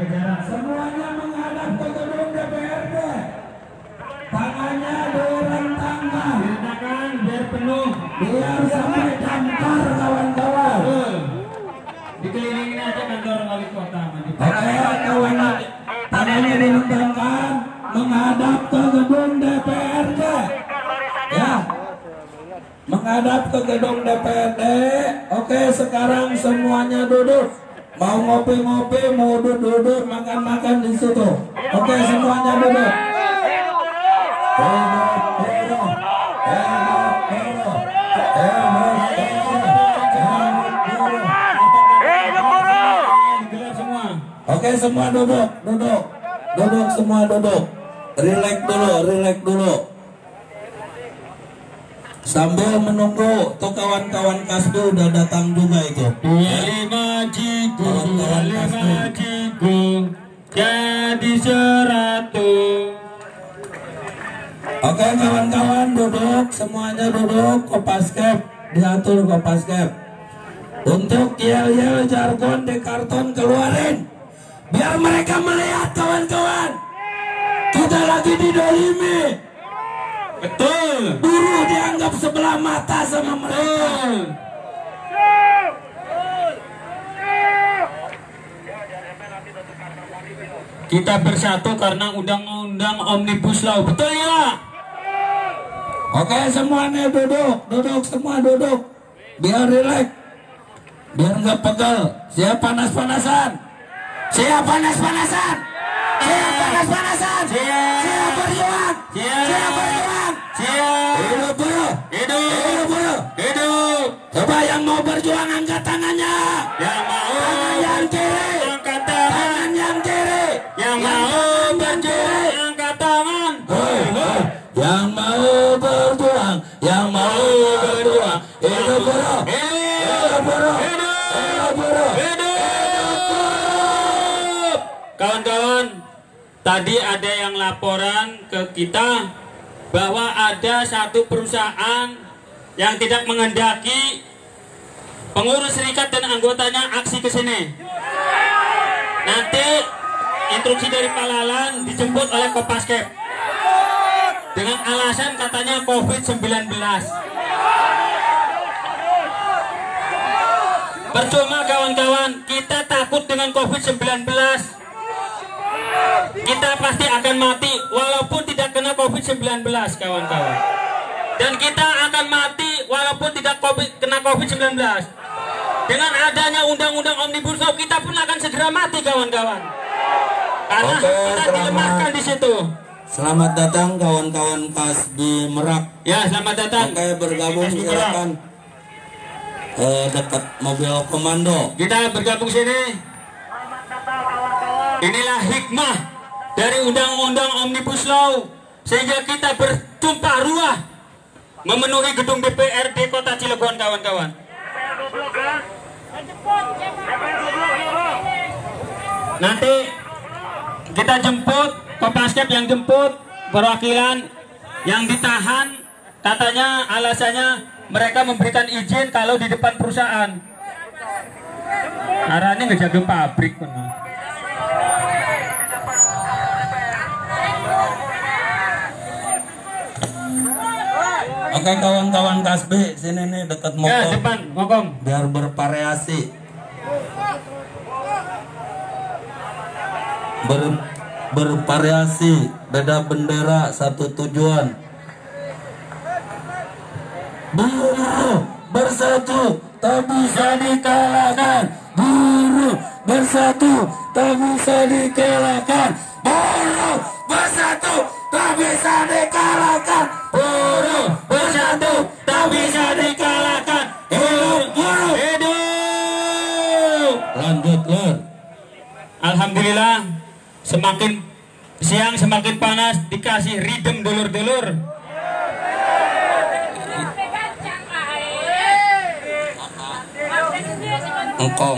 Semuanya menghadap ke gedung DPRD. Tangannya direntangkan. Biar penuh. Biar sampai damkar kawan-kawan. Dikelilingin aja kantor wali kota. Oke, kawan, tangannya direntangkan menghadap ke gedung DPRD. Ya, menghadap ke gedung DPRD. Oke, sekarang semuanya duduk. Mau ngopi-ngopi, mau duduk, makan-makan di situ. Oke, semuanya duduk. Oke, semua duduk, semua duduk. Relax dulu. Sambil menunggu tuh kawan-kawan Kasbi udah datang juga itu. 25 Cigu jadi 100. Oke, kawan-kawan duduk, semuanya duduk. Kopascap diatur Kopascap. Untuk yel-yel jargon di karton keluarin, biar mereka melihat kawan-kawan. Kita lagi didolimi. Betul. Buruh dianggap sebelah mata sama mereka. Kita bersatu karena undang-undang Omnibus Law. Betul ya? Oke, semuanya duduk, semua duduk. Biar rileks, biar nggak pegel. Siap panas-panasan? Siap panas-panasan? Siap panas-panasan? Siap berjuang? Siap berjuang? Siap. Hidup buruh! Hidup. Buruh! Hidup. Coba yang mau berjuang angkat tangannya. Yang mau Tangan yang kiri. angkat tangan. Tangan yang kiri. Yang mau berjuang angkat tangan. Yang mau berjuang, yang mau berjuang. Hidup buruh! Hidup buruh! Hidup buruh! Hidup. Kawan-kawan, tadi ada yang laporan ke kita bahwa ada satu perusahaan yang tidak menghendaki pengurus serikat dan anggotanya aksi ke sini. Nanti instruksi dari Pak Lalan dijemput oleh Kopascap dengan alasan katanya COVID-19. Percuma kawan-kawan, kita takut dengan COVID-19. Kita pasti akan mati walaupun tidak kena COVID-19 kawan-kawan. Dan kita akan mati walaupun tidak kena COVID-19. Dengan adanya undang-undang Omnibus Law kita pun akan segera mati kawan-kawan. Karena kita dilemahkan di situ. Selamat datang kawan-kawan Kasbi Merak. Ya, selamat datang. Oke, bergabung silakan. Dekat mobil komando. Kita bergabung sini. Inilah hikmah dari undang-undang Omnibus Law sehingga kita bertumpah ruah memenuhi gedung DPRD Kota Cilegon kawan-kawan. Nanti kita jemput, Kopascap yang jemput, perwakilan yang ditahan katanya alasannya mereka memberikan izin kalau di depan perusahaan. Arahnya ngejaga pabrik. Oke kawan-kawan Kasbi, sini nih dekat motor. Ya, depan, ngomong. Biar bervariasi. Bervariasi, beda bendera, satu tujuan. Buruh bersatu, tak bisa dikalahkan. Buruh bersatu, tak bisa dikalahkan. Buruh bersatu, tak bisa dikalahkan. Buruh bersatu, tak bisa dikalahkan. Hidup buruh! Hidup! Lanjut, Lur. Alhamdulillah, semakin siang semakin panas, dikasih ridem dulur-dulur. Engkau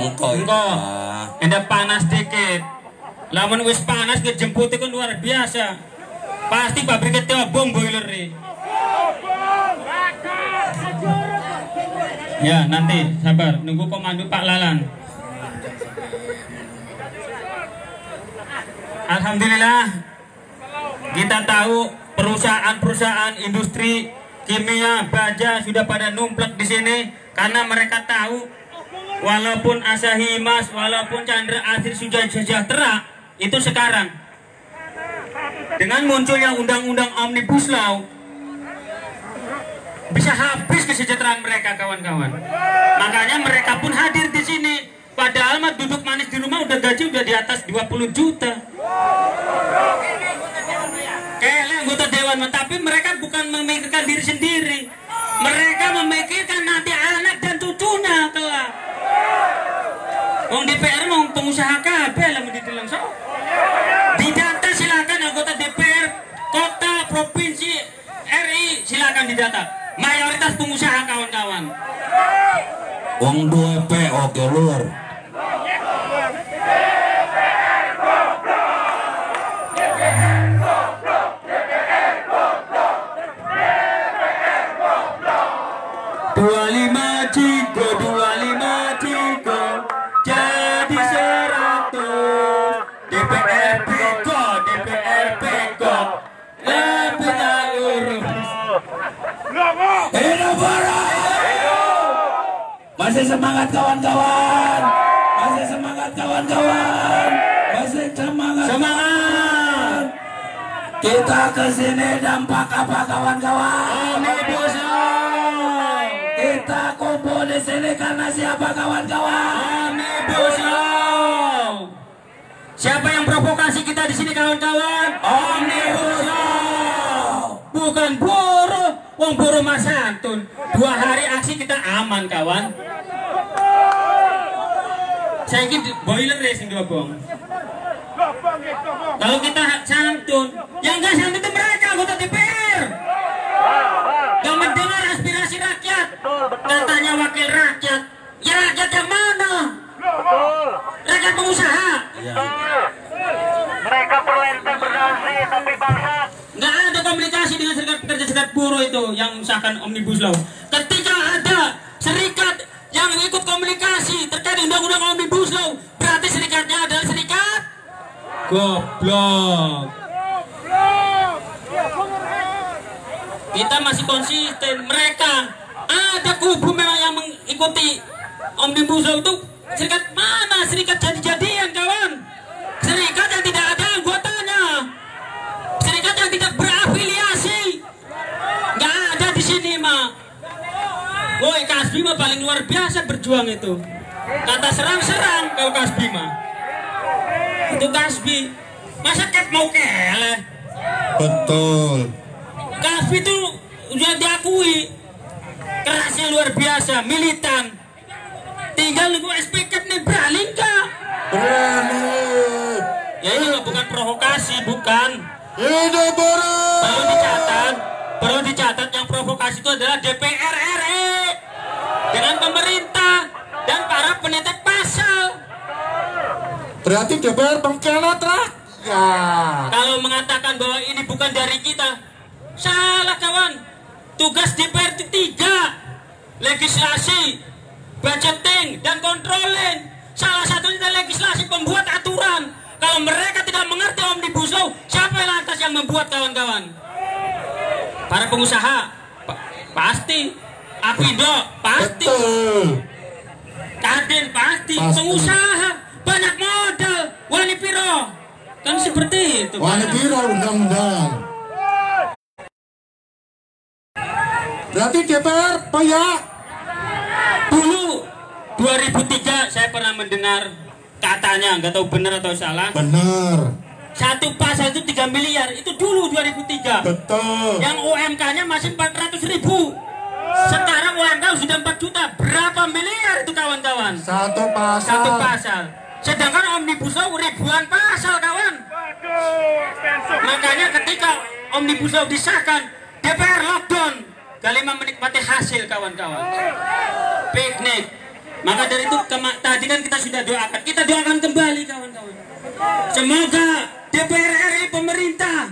Enggak panas dikit. Lamun wis panas ngejemput itu luar biasa. Pasti pabriknya tebong boiler nih. Ya nanti sabar nunggu komando Pak Lalan. Alhamdulillah kita tahu perusahaan-perusahaan industri kimia, baja sudah pada numplek di sini karena mereka tahu walaupun Asahi Mas, walaupun Chandra Asri sudah sejahtera, itu sekarang dengan munculnya undang-undang Omnibus Law bisa habis kesejahteraan mereka, kawan-kawan. Makanya mereka pun hadir di sini. Padahal mah duduk manis di rumah udah gaji udah di atas 20 juta. Kayak anggota dewan, tapi mereka bukan memikirkan diri sendiri. Mereka memikirkan nanti anak dan cucunya kelak. Wong DPR mau pengusaha kabeh lah dibilang so. Didata silakan anggota DPR kota, provinsi, RI silakan didata. Mayoritas pengusaha, kawan-kawan. Wong 2P oke lur. Jadi 100 DPR bego lebih ngurus. Hidup Bora! Masih semangat kawan-kawan. Masih semangat kawan-kawan. Masih semangat. Semangat. Kita kesini dampak apa kawan-kawan? Omnibus Law. Kita kumpul di sini karena siapa kawan-kawan? Omnibus Law. Siapa yang provokasi kita di sini, kawan-kawan? Omnibus Law. Bukan buruh. Wong buruh Mas Santun. 2 hari aksi kita aman, kawan. Saya ingin boiler racing dua bong. Kalau kita santun, yang nggak santun itu mereka anggota DPR. Yang mendengar aspirasi rakyat. Katanya wakil rakyat. Ya rakyat yang mana? Rakyat pengusaha. Mereka perlentang berdasi tapi bangsa. Nggak ada komunikasi dengan serikat pekerja, serikat buruh itu yang misalkan Omnibus Law. Ketika ada serikat yang ikut komunikasi terkait undang-undang Omnibus Law, berarti serikatnya adalah serikat goblok. Kita masih konsisten. Mereka ada kubu memang yang mengikuti Omnibus Law itu. Serikat mana? Serikat jadi-jadian, kawan. Serikat yang tidak ada anggotanya. Serikat yang tidak berafiliasi. Nggak ada di sini, mah. Woi, Kasbi mah paling luar biasa berjuang itu. Kata serang-serang kalau Kasbi mah. Itu Kasbi. Masa Kep mau keleh? Betul. Kasbi itu udah diakui. Kerasnya luar biasa, militan. Tinggal nunggu SPK nih berani nggak? Berani. Ya ini mah bukan provokasi, bukan. Hidup Bora! Perlu dicatat yang provokasi itu adalah DPR RI dengan pemerintah dan para penetap pasal. Berarti DPR pengkhianat rakyat. Kalau mengatakan bahwa ini bukan dari kita, salah, kawan. Tugas DPR itu 3: legislasi, budgeting, dan controlling. Salah satunya adalah legislasi, pembuat aturan. Kalau mereka tidak mengerti Omnibus Law, siapa yang lantas yang membuat, kawan-kawan? Para pengusaha pasti, Apindo pasti, Kadin pasti, pengusaha banyak modal, wani piro kan seperti itu. Wani piro undang-undang. Berarti DPR payah. Dulu 2003 saya pernah mendengar katanya, nggak tahu benar atau salah. Benar. Satu pasal itu 3 miliar, itu dulu 2003. Betul. Yang UMK-nya masih 400.000. Sekarang UMK sudah 4 juta. Berapa miliar itu, kawan-kawan? Satu pasal. Satu pasal. Sedangkan Omnibus Law ribuan pasal, kawan. Makanya ketika Omnibus Law disahkan, DPR lockdown. Kalian menikmati hasil, kawan-kawan. Piknik. Maka dari itu tadi kan kita sudah doakan. Kita doakan kembali, kawan-kawan. Semoga DPR RI pemerintah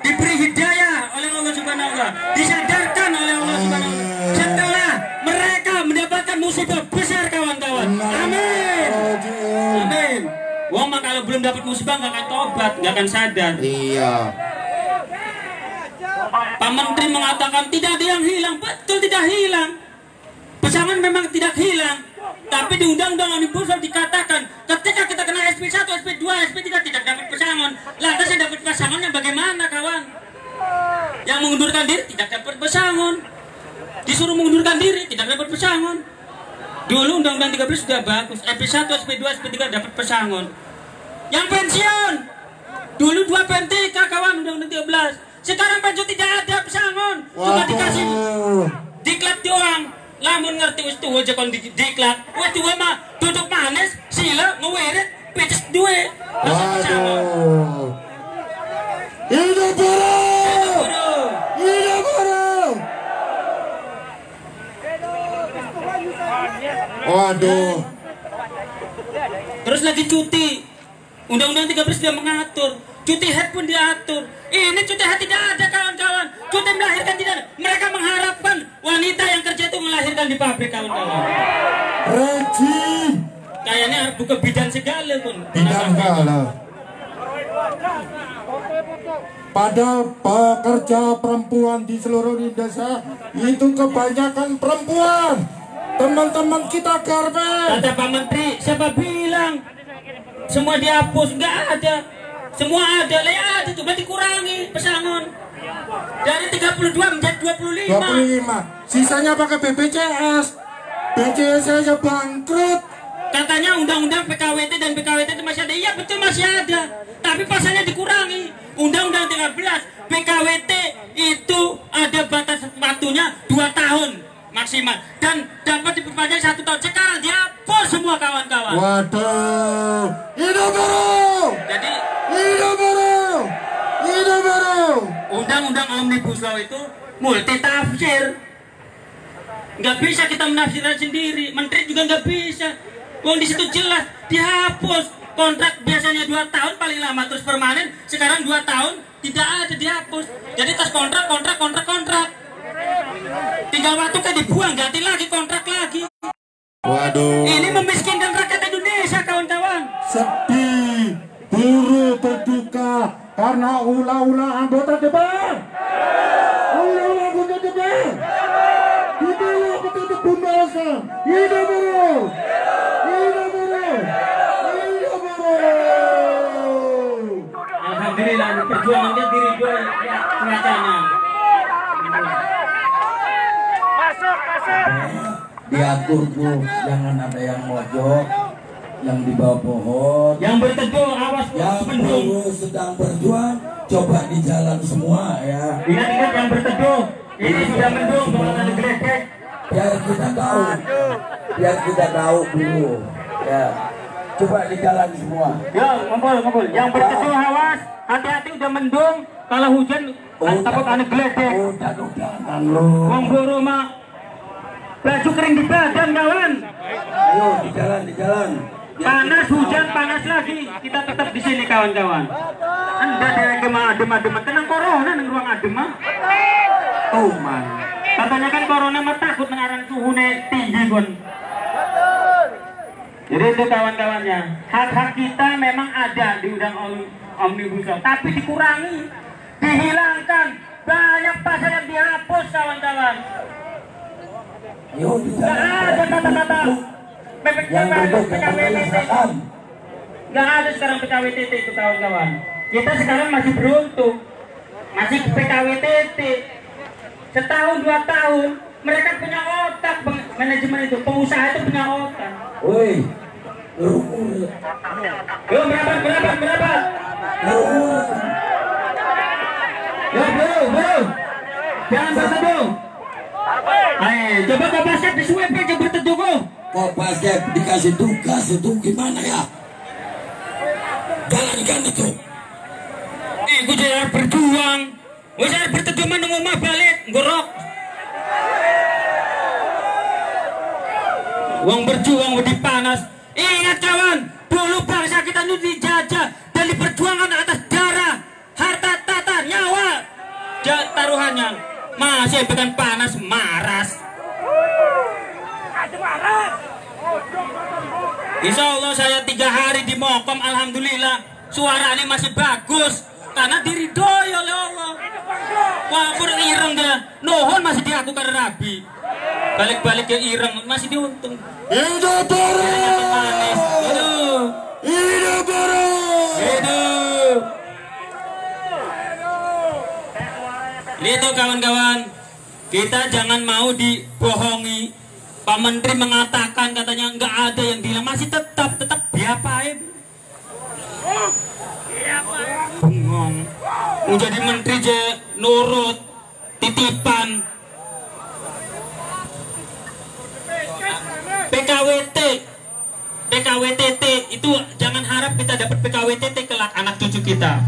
diberi hidayah oleh Allah Subhanahu wa Ta'ala, disadarkan oleh Allah Subhanahu wa Ta'ala setelah mereka mendapatkan musibah besar, kawan-kawan. Amin. Amin. Wong mah kalau belum dapat musibah nggak akan tobat, nggak akan sadar. Iya. Pak Menteri mengatakan tidak ada yang hilang, betul tidak hilang. Pesangon memang tidak hilang, tapi di Undang-Undang Omnibus Law dikatakan ketika kita kena SP1, SP2, SP3 tidak dapat pesangon. Lantas yang dapat pesangonnya bagaimana kawan? Yang mengundurkan diri tidak dapat pesangon, disuruh mengundurkan diri tidak dapat pesangon. Dulu Undang-Undang 13 sudah bagus, SP1, SP2, SP3 dapat pesangon. Yang pensiun dulu 2 PMTK kawan Undang-Undang 13. Sekarang pensiun tidak ada pesangon, cuma dikasih diklat doang. Lamun ngerti wis tuwa aja kon diklat. Wis tuwa mah duduk manis, sila ngewirit, picis duwe. Waduh. Hidup buruh. Hidup buruh. Waduh. Terus lagi cuti. Undang-Undang 13 sudah mengatur. Cuti haid pun diatur. Ini cuti haid tidak ada kawan-kawan. Cuti melahirkan tidak ada. Mereka mengharapkan wanita yang kerja itu melahirkan di pabrik kawan-kawan. Rejim. Kayaknya harus buka bidan segala pun. Tidak kalah. Padahal pekerja perempuan di seluruh Indonesia itu kebanyakan perempuan. Teman-teman kita garmen. Kata Pak Menteri, siapa bilang semua dihapus? Enggak ada. Semua ada, ada, cuma dikurangi pesangon dari 32 menjadi 25. Sisanya pakai BPJS. BPJS aja bangkrut. Katanya undang-undang PKWT dan PKWT itu masih ada. Iya betul masih ada, tapi pasalnya dikurangi. Undang-undang 13 PKWT itu ada batas waktunya 2 tahun maksimal dan dapat diperpanjang 1 tahun. Sekarang dihapus semua kawan-kawan. Waduh, hidup buruh. Jadi hidup buruh. Hidup buruh. Undang-undang Omnibus Law itu multi tafsir. Nggak bisa kita menafsirkan sendiri. Menteri juga nggak bisa. Wong di situ jelas dihapus. Kontrak biasanya 2 tahun paling lama terus permanen. Sekarang 2 tahun tidak ada dihapus. Jadi tas kontrak. Tinggal waktu kan dibuang, ganti lagi kontrak lagi. Waduh. Ini memiskinkan rakyat Indonesia kawan-kawan. Sedih, buruh berduka karena ulah-ulah anggota DPR. Ulah-ulah anggota DPR. Dipilih betul pembahasan. Hidup buruh. Hidup buruh. Hidup buruh. Alhamdulillah perjuangannya diri gue kelihatannya. Diatur tuh, jangan ada yang mojok, yang di bawah pohon, Yang berteduh awas yang mendung. buruh sedang berjuang, coba di jalan semua ya, Ingat-ingat yang berteduh. Ini sudah mendung, kalau ada geledek. biar kita tahu dulu ya, coba di jalan semua. Ya, ngumpul. Yang berteduh awas, hati-hati udah mendung. Kalau hujan, takut ada geledek. Jangan lo. Wong buruh mah baju kering di badan kawan. Ayo di jalan. Panas hujan panas lagi. Kita tetap di sini kawan-kawan. Anda dari kemana adem-adem tenang corona nang ruang adem mah. Oh man. Katanya kan corona mah takut mengarang suhunya tinggi kon. Jadi itu kawan-kawannya. Hak-hak kita memang ada di Undang Omnibus Law, tapi dikurangi, dihilangkan. Banyak pasal yang dihapus kawan-kawan. Ayo di Gak jalan. ada kata-kata Yang betul PKWTT. Gak ada sekarang PKWTT itu kawan-kawan. Kita sekarang masih beruntung, masih PKWTT. Setahun 2 tahun mereka punya otak, manajemen itu, pengusaha itu punya otak. Woi, Yo, berapa? Yo, bro. Jangan berteduh. Ayo, coba kau basket di swep aja berteduh kau. kok basket dikasih tugas itu gimana ya? Jalankan itu. Gue jadi berjuang. Gue jadi berteduh mana ngomah balik, ngorok. Uang berjuang udah panas. Ingat kawan, dulu bangsa kita ini dijajah dan diperjuangkan atas darah, harta, tata, nyawa. Taruhannya masih bukan panas, maras. Insya Allah saya 3 hari di Mokom, alhamdulillah suaranya masih bagus karena diridhoi oleh Allah. Walaupun ireng dia, nuhun masih diaku karena Nabi. Balik-balik ke ireng masih diuntung. Hidup Buru! Manis. Aduh. Hidup Buru! Hidup. Itu kawan-kawan, kita jangan mau dibohongi. Pak Menteri mengatakan katanya nggak ada yang bilang, masih tetap diapain? Bengong. Menjadi menteri je nurut titipan. PKWTT itu jangan harap kita dapat PKWTT kelak anak cucu kita.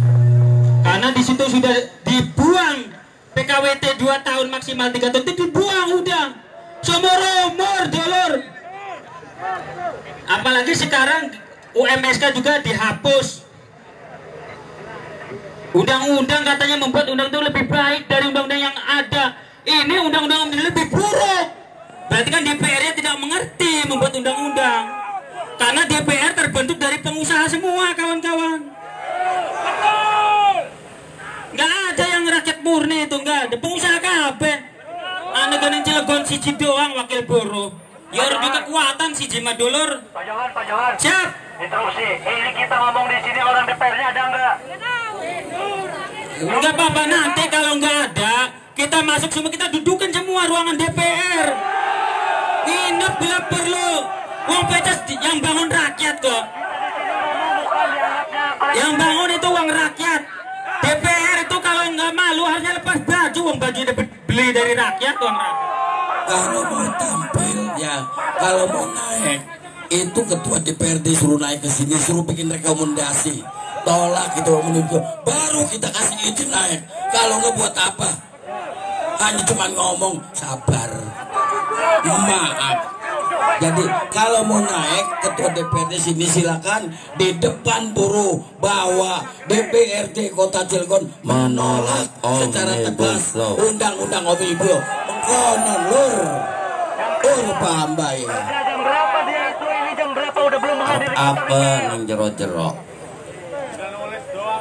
Karena di situ sudah dibuang PKWT 2 tahun maksimal 3 tahun itu dibuang udah. Seumur umur dulur. Apalagi sekarang UMSK juga dihapus. Undang-undang katanya membuat undang itu lebih baik dari undang-undang yang ada. Ini undang-undang lebih buruk. Berarti kan DPR-nya tidak mengerti membuat undang-undang. Karena DPR terbentuk dari pengusaha semua kawan-kawan. Nggak ada yang rakyat murni itu, nggak ada. Pengusaha kabeh. Anak ganing Cilegon siji doang wakil buruh. Ya lebih kekuatan siji mah dulur. Pak Johan. Siap. Interupsi. Ini kita ngomong di sini orang DPR-nya ada nggak? Enggak apa-apa, nanti kalau nggak ada, kita masuk semua, kita dudukan semua ruangan DPR. Nginep bila perlu. Uang PCS yang bangun rakyat kok. Yang bangun itu uang rakyat. DPR itu kalau nggak malu harusnya lepas baju, uang baju beli dari rakyat uang rakyat. Kalau mau tampil ya, kalau mau naik itu ketua DPRD suruh naik ke sini, suruh bikin rekomendasi, tolak itu menunjuk, baru kita kasih izin naik. Kalau nggak buat apa? Hanya cuma ngomong sabar, maaf. Jadi kalau mau naik ketua DPRD sini silakan di depan buruh bahwa DPRD Kota Cilegon menolak secara tegas undang-undang Omnibus mengkonon lur paham baik. Jam berapa dia itu? Ini jam berapa udah belum menghadiri? Apa nang jero-jero?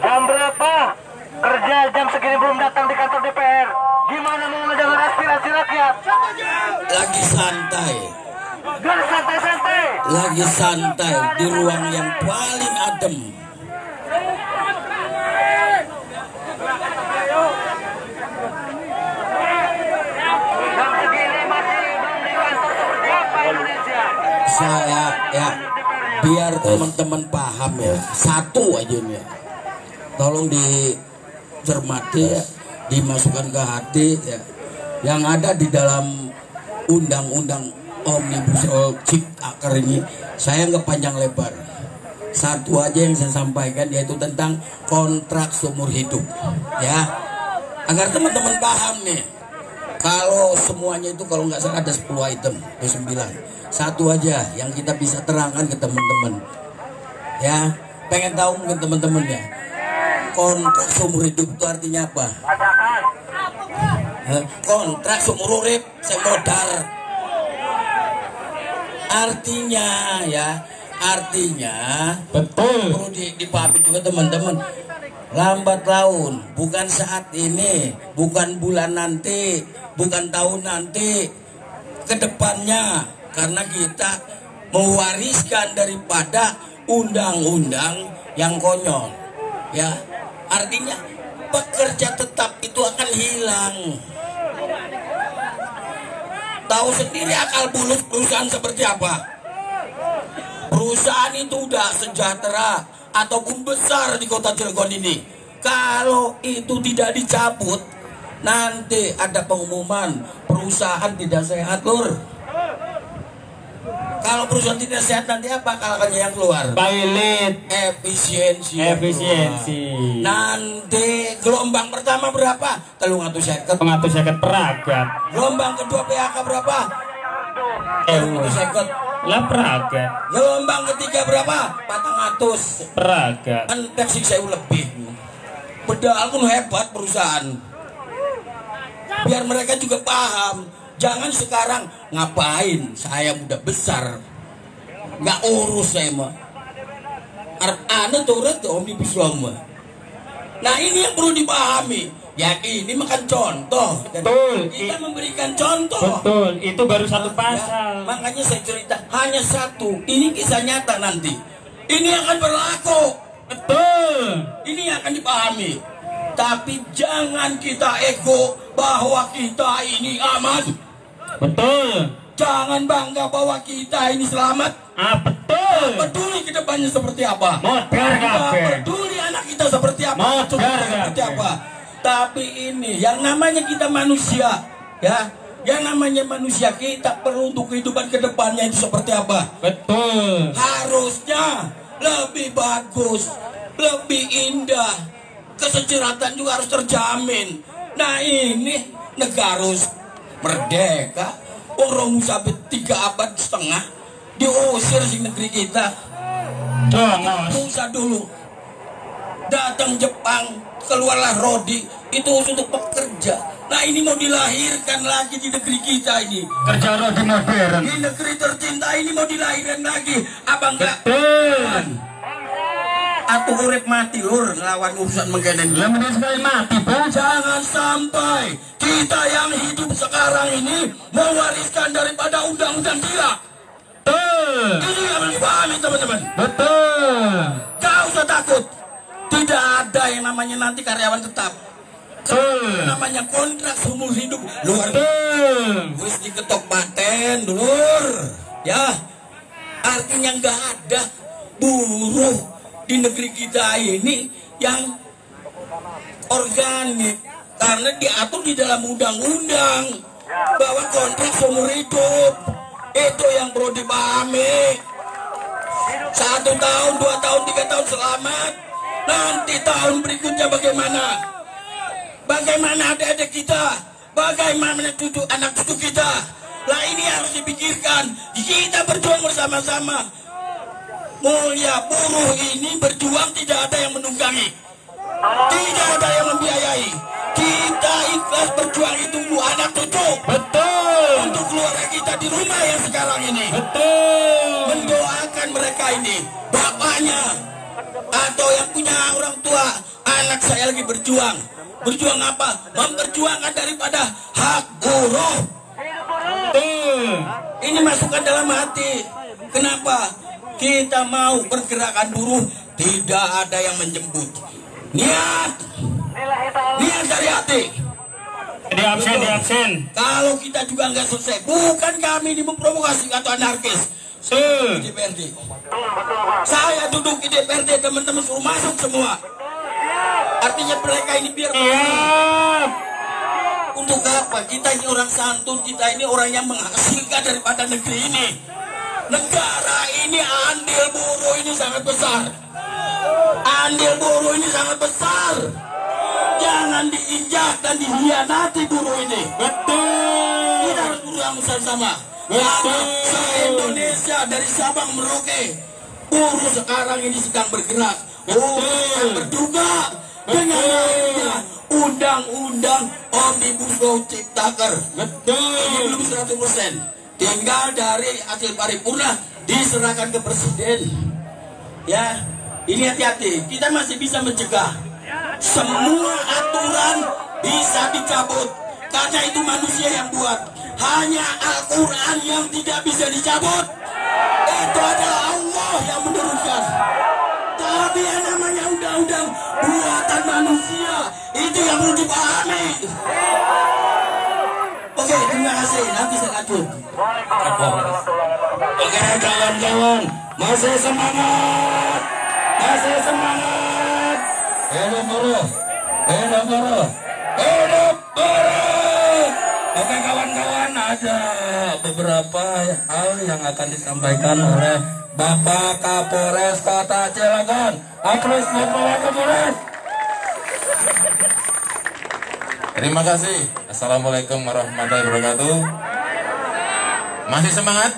Jam berapa? Kerja jam segini belum datang di kantor DPR. Gimana mau ngedengar aspirasi rakyat? Lagi santai. Gak santai-santai. Lagi santai di ruang yang paling adem. Jam segini masih belum di kantor seperti apa Indonesia? Saya ya biar teman-teman paham ya, satu aja nih ya. Tolong dicermati ya, dimasukkan ke hati ya. Yang ada di dalam undang-undang Omnibus Law Ciptaker ini saya nggak panjang lebar. Satu aja yang saya sampaikan yaitu tentang kontrak seumur hidup ya, agar teman-teman paham nih. Kalau semuanya itu kalau nggak salah ada 10 item atau 9. Satu aja yang kita bisa terangkan ke teman-teman ya. Pengen tahu mungkin teman-teman ya, kontrak seumur hidup itu artinya apa? Kontrak seumur hidup saya modal. Artinya ya, Betul. perlu dipahami juga teman-teman. Lambat laun, bukan saat ini, bukan bulan nanti, bukan tahun nanti, kedepannya, karena kita mewariskan daripada undang-undang yang konyol, ya. Artinya pekerja tetap itu akan hilang. Tahu sendiri akal bulus perusahaan seperti apa. Perusahaan itu udah sejahtera ataupun besar di Kota Cilegon ini. Kalau itu tidak dicabut, nanti ada pengumuman perusahaan tidak sehat lur. Kalau perusahaan tidak sehat nanti apa kalahkannya yang keluar? Pilot. Efisiensi. Nanti gelombang pertama berapa? 350. 350 peragat. Gelombang kedua PHK berapa? 350. Lah peragat. Gelombang ketiga berapa? 400. Peragat. Entek sih saya lebih. Padahal pun hebat perusahaan. Biar mereka juga paham. Jangan sekarang ngapain saya udah besar. nggak urus saya mah. Anu turut omnibus law mah. Nah ini yang perlu dipahami. Ya ini makan contoh. Betul. Kita memberikan contoh. Betul. Itu baru satu pasal. Ya, makanya saya cerita hanya satu. Ini kisah nyata nanti. Ini akan berlaku. Betul. Ini yang akan dipahami. Tapi jangan kita ego bahwa kita ini aman. Betul. Jangan bangga bahwa kita ini selamat. Betul. Peduli ke depannya seperti apa. Modar kabeh. Peduli anak kita seperti apa. Modar Seperti kabeh. apa. Tapi ini yang namanya kita manusia, ya. Yang namanya manusia kita perlu untuk kehidupan ke depannya itu seperti apa. Betul. Harusnya lebih bagus, lebih indah. Keseceratan juga harus terjamin. Nah ini negara harus merdeka. Orang sampai 3 abad setengah diusir di negeri kita. Jangan. Musa dulu datang Jepang, keluarlah Rodi itu untuk pekerja. Nah ini mau dilahirkan lagi di negeri kita ini. Kerja Rodi modern. Di negeri tercinta ini mau dilahirkan lagi. Abang enggak? Betul. Atau urip mati lur lawan urusan mengkenen. Lah mending sekali mati, Bang. Jangan sampai kita yang hidup sekarang ini mewariskan daripada undang-undang gila. Betul. Ini yang dipahami teman-teman. Betul. Gak usah takut. Tidak ada yang namanya nanti karyawan tetap. Betul. Namanya kontrak seumur hidup luar biasa. Betul. Wis diketok paten dulur. Ya. Artinya nggak ada buruh di negeri kita ini yang organik karena diatur di dalam undang-undang bahwa kontrak seumur hidup itu yang perlu dipahami. 1 tahun, 2 tahun, 3 tahun selamat. Nanti tahun berikutnya bagaimana? Bagaimana adik-adik kita? Bagaimana anak cucu kita? Lah ini harus dipikirkan. Kita berjuang bersama-sama. Mulia buruh ini berjuang tidak ada yang menunggangi. Tidak ada yang membiayai. Kita ikhlas berjuang itu untuk anak cucu. Betul. Untuk keluarga kita di rumah yang sekarang ini. Betul. Mendoakan mereka ini. Bapaknya atau yang punya orang tua. Anak saya lagi berjuang. Berjuang apa? Memperjuangkan daripada hak buruh. Betul. Ini masukkan dalam hati. Kenapa? Kita mau pergerakan buruh, tidak ada yang menjemput. Niat dari hati. Di absen. Kalau kita juga nggak selesai, bukan kami ini memprovokasi atau anarkis. Di DPRD. Saya duduk di DPRD, teman-teman suruh masuk semua. Artinya mereka ini biar untuk apa? Kita ini orang santun, kita ini orang yang menghasilkan daripada negeri ini. Negara ini andil buruh ini sangat besar. Andil buruh ini sangat besar. Jangan diinjak dan dihianati buruh ini. Betul. Kita harus berjuang bersama-sama. Betul. Se-Indonesia dari Sabang Merauke, buruh sekarang ini sedang bergerak. Buruh sedang berduga dengan adanya undang-undang Omnibus Law Ciptaker. Betul. Ini belum 100%. Tinggal dari hasil paripurna diserahkan ke presiden. Ya, ini hati-hati. Kita masih bisa mencegah. Semua aturan bisa dicabut karena itu manusia yang buat. Hanya Al-Quran yang tidak bisa dicabut. Itu adalah Allah yang menurunkan. Tapi yang namanya undang-undang buatan manusia itu yang perlu dipahami. Oke, terima kasih. Nanti saya lanjut. Oke, kawan-kawan, masih semangat, masih semangat. Hidup buruh, hidup buruh, hidup buruh. Oke, kawan-kawan, ada beberapa hal yang akan disampaikan oleh Bapak Kapolres Kota Cilegon. Aplaus buat Bapak Kapolres. Terima kasih. Assalamualaikum warahmatullahi wabarakatuh. Masih semangat?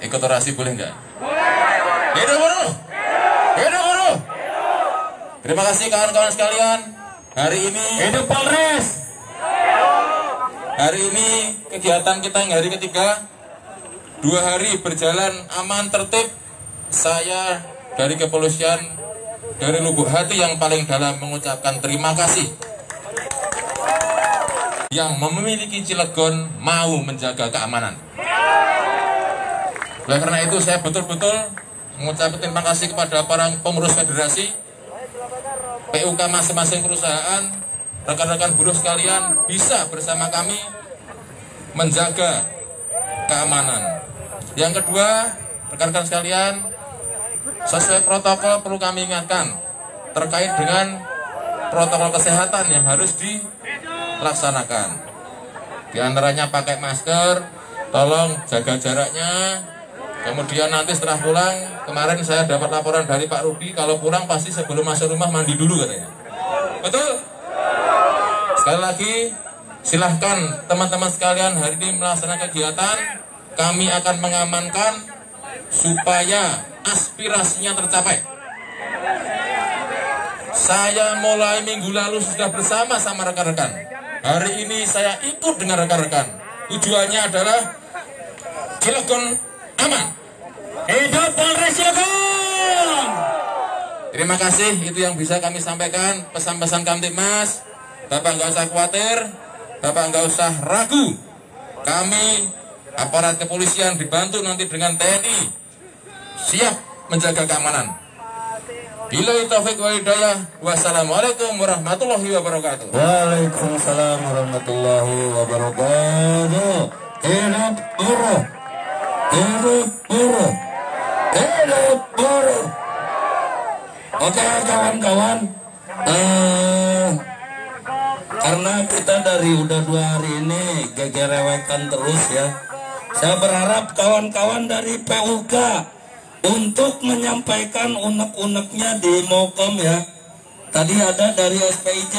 Ikut orasi boleh nggak? Hidup buruh! Hidup buruh! Terima kasih kawan-kawan sekalian. Hari ini Hidup Polres. Hari ini kegiatan kita yang hari ketiga 2 hari berjalan aman tertib. Saya dari kepolisian, dari lubuk hati yang paling dalam mengucapkan terima kasih. Yang memiliki Cilegon mau menjaga keamanan. Oleh karena itu saya betul-betul mengucapkan terima kasih kepada para pengurus federasi, PUK masing-masing perusahaan, rekan-rekan buruh sekalian bisa bersama kami menjaga keamanan. Yang kedua, rekan-rekan sekalian, sesuai protokol perlu kami ingatkan terkait dengan protokol kesehatan yang harus dilaksanakan. Di antaranya pakai masker, tolong jaga jaraknya. Kemudian nanti setelah pulang, kemarin saya dapat laporan dari Pak Rudi, kalau pulang pasti sebelum masuk rumah mandi dulu katanya. Betul? Sekali lagi, silahkan teman-teman sekalian hari ini melaksanakan kegiatan. Kami akan mengamankan supaya aspirasinya tercapai. Saya mulai minggu lalu sudah bersama sama rekan-rekan. Hari ini saya ikut dengan rekan-rekan. Tujuannya adalah Cilegon aman. Hidup Polres Cilegon. Terima kasih, itu yang bisa kami sampaikan. Pesan-pesan Kamtibmas, Bapak nggak usah khawatir, Bapak nggak usah ragu. Kami aparat kepolisian dibantu nanti dengan TNI siap menjaga keamanan. Billahi taufik wal hidayah. Wassalamualaikum warahmatullahi wabarakatuh. Waalaikumsalam warahmatullahi wabarakatuh. Hidup buruh, hidup buruh, hidup buruh. Oke kawan-kawan, karena kita dari udah 2 hari ini gegerewekan terus ya. Saya berharap kawan-kawan dari PUK untuk menyampaikan unek-uneknya di Mokom ya. Tadi ada dari SPIJ,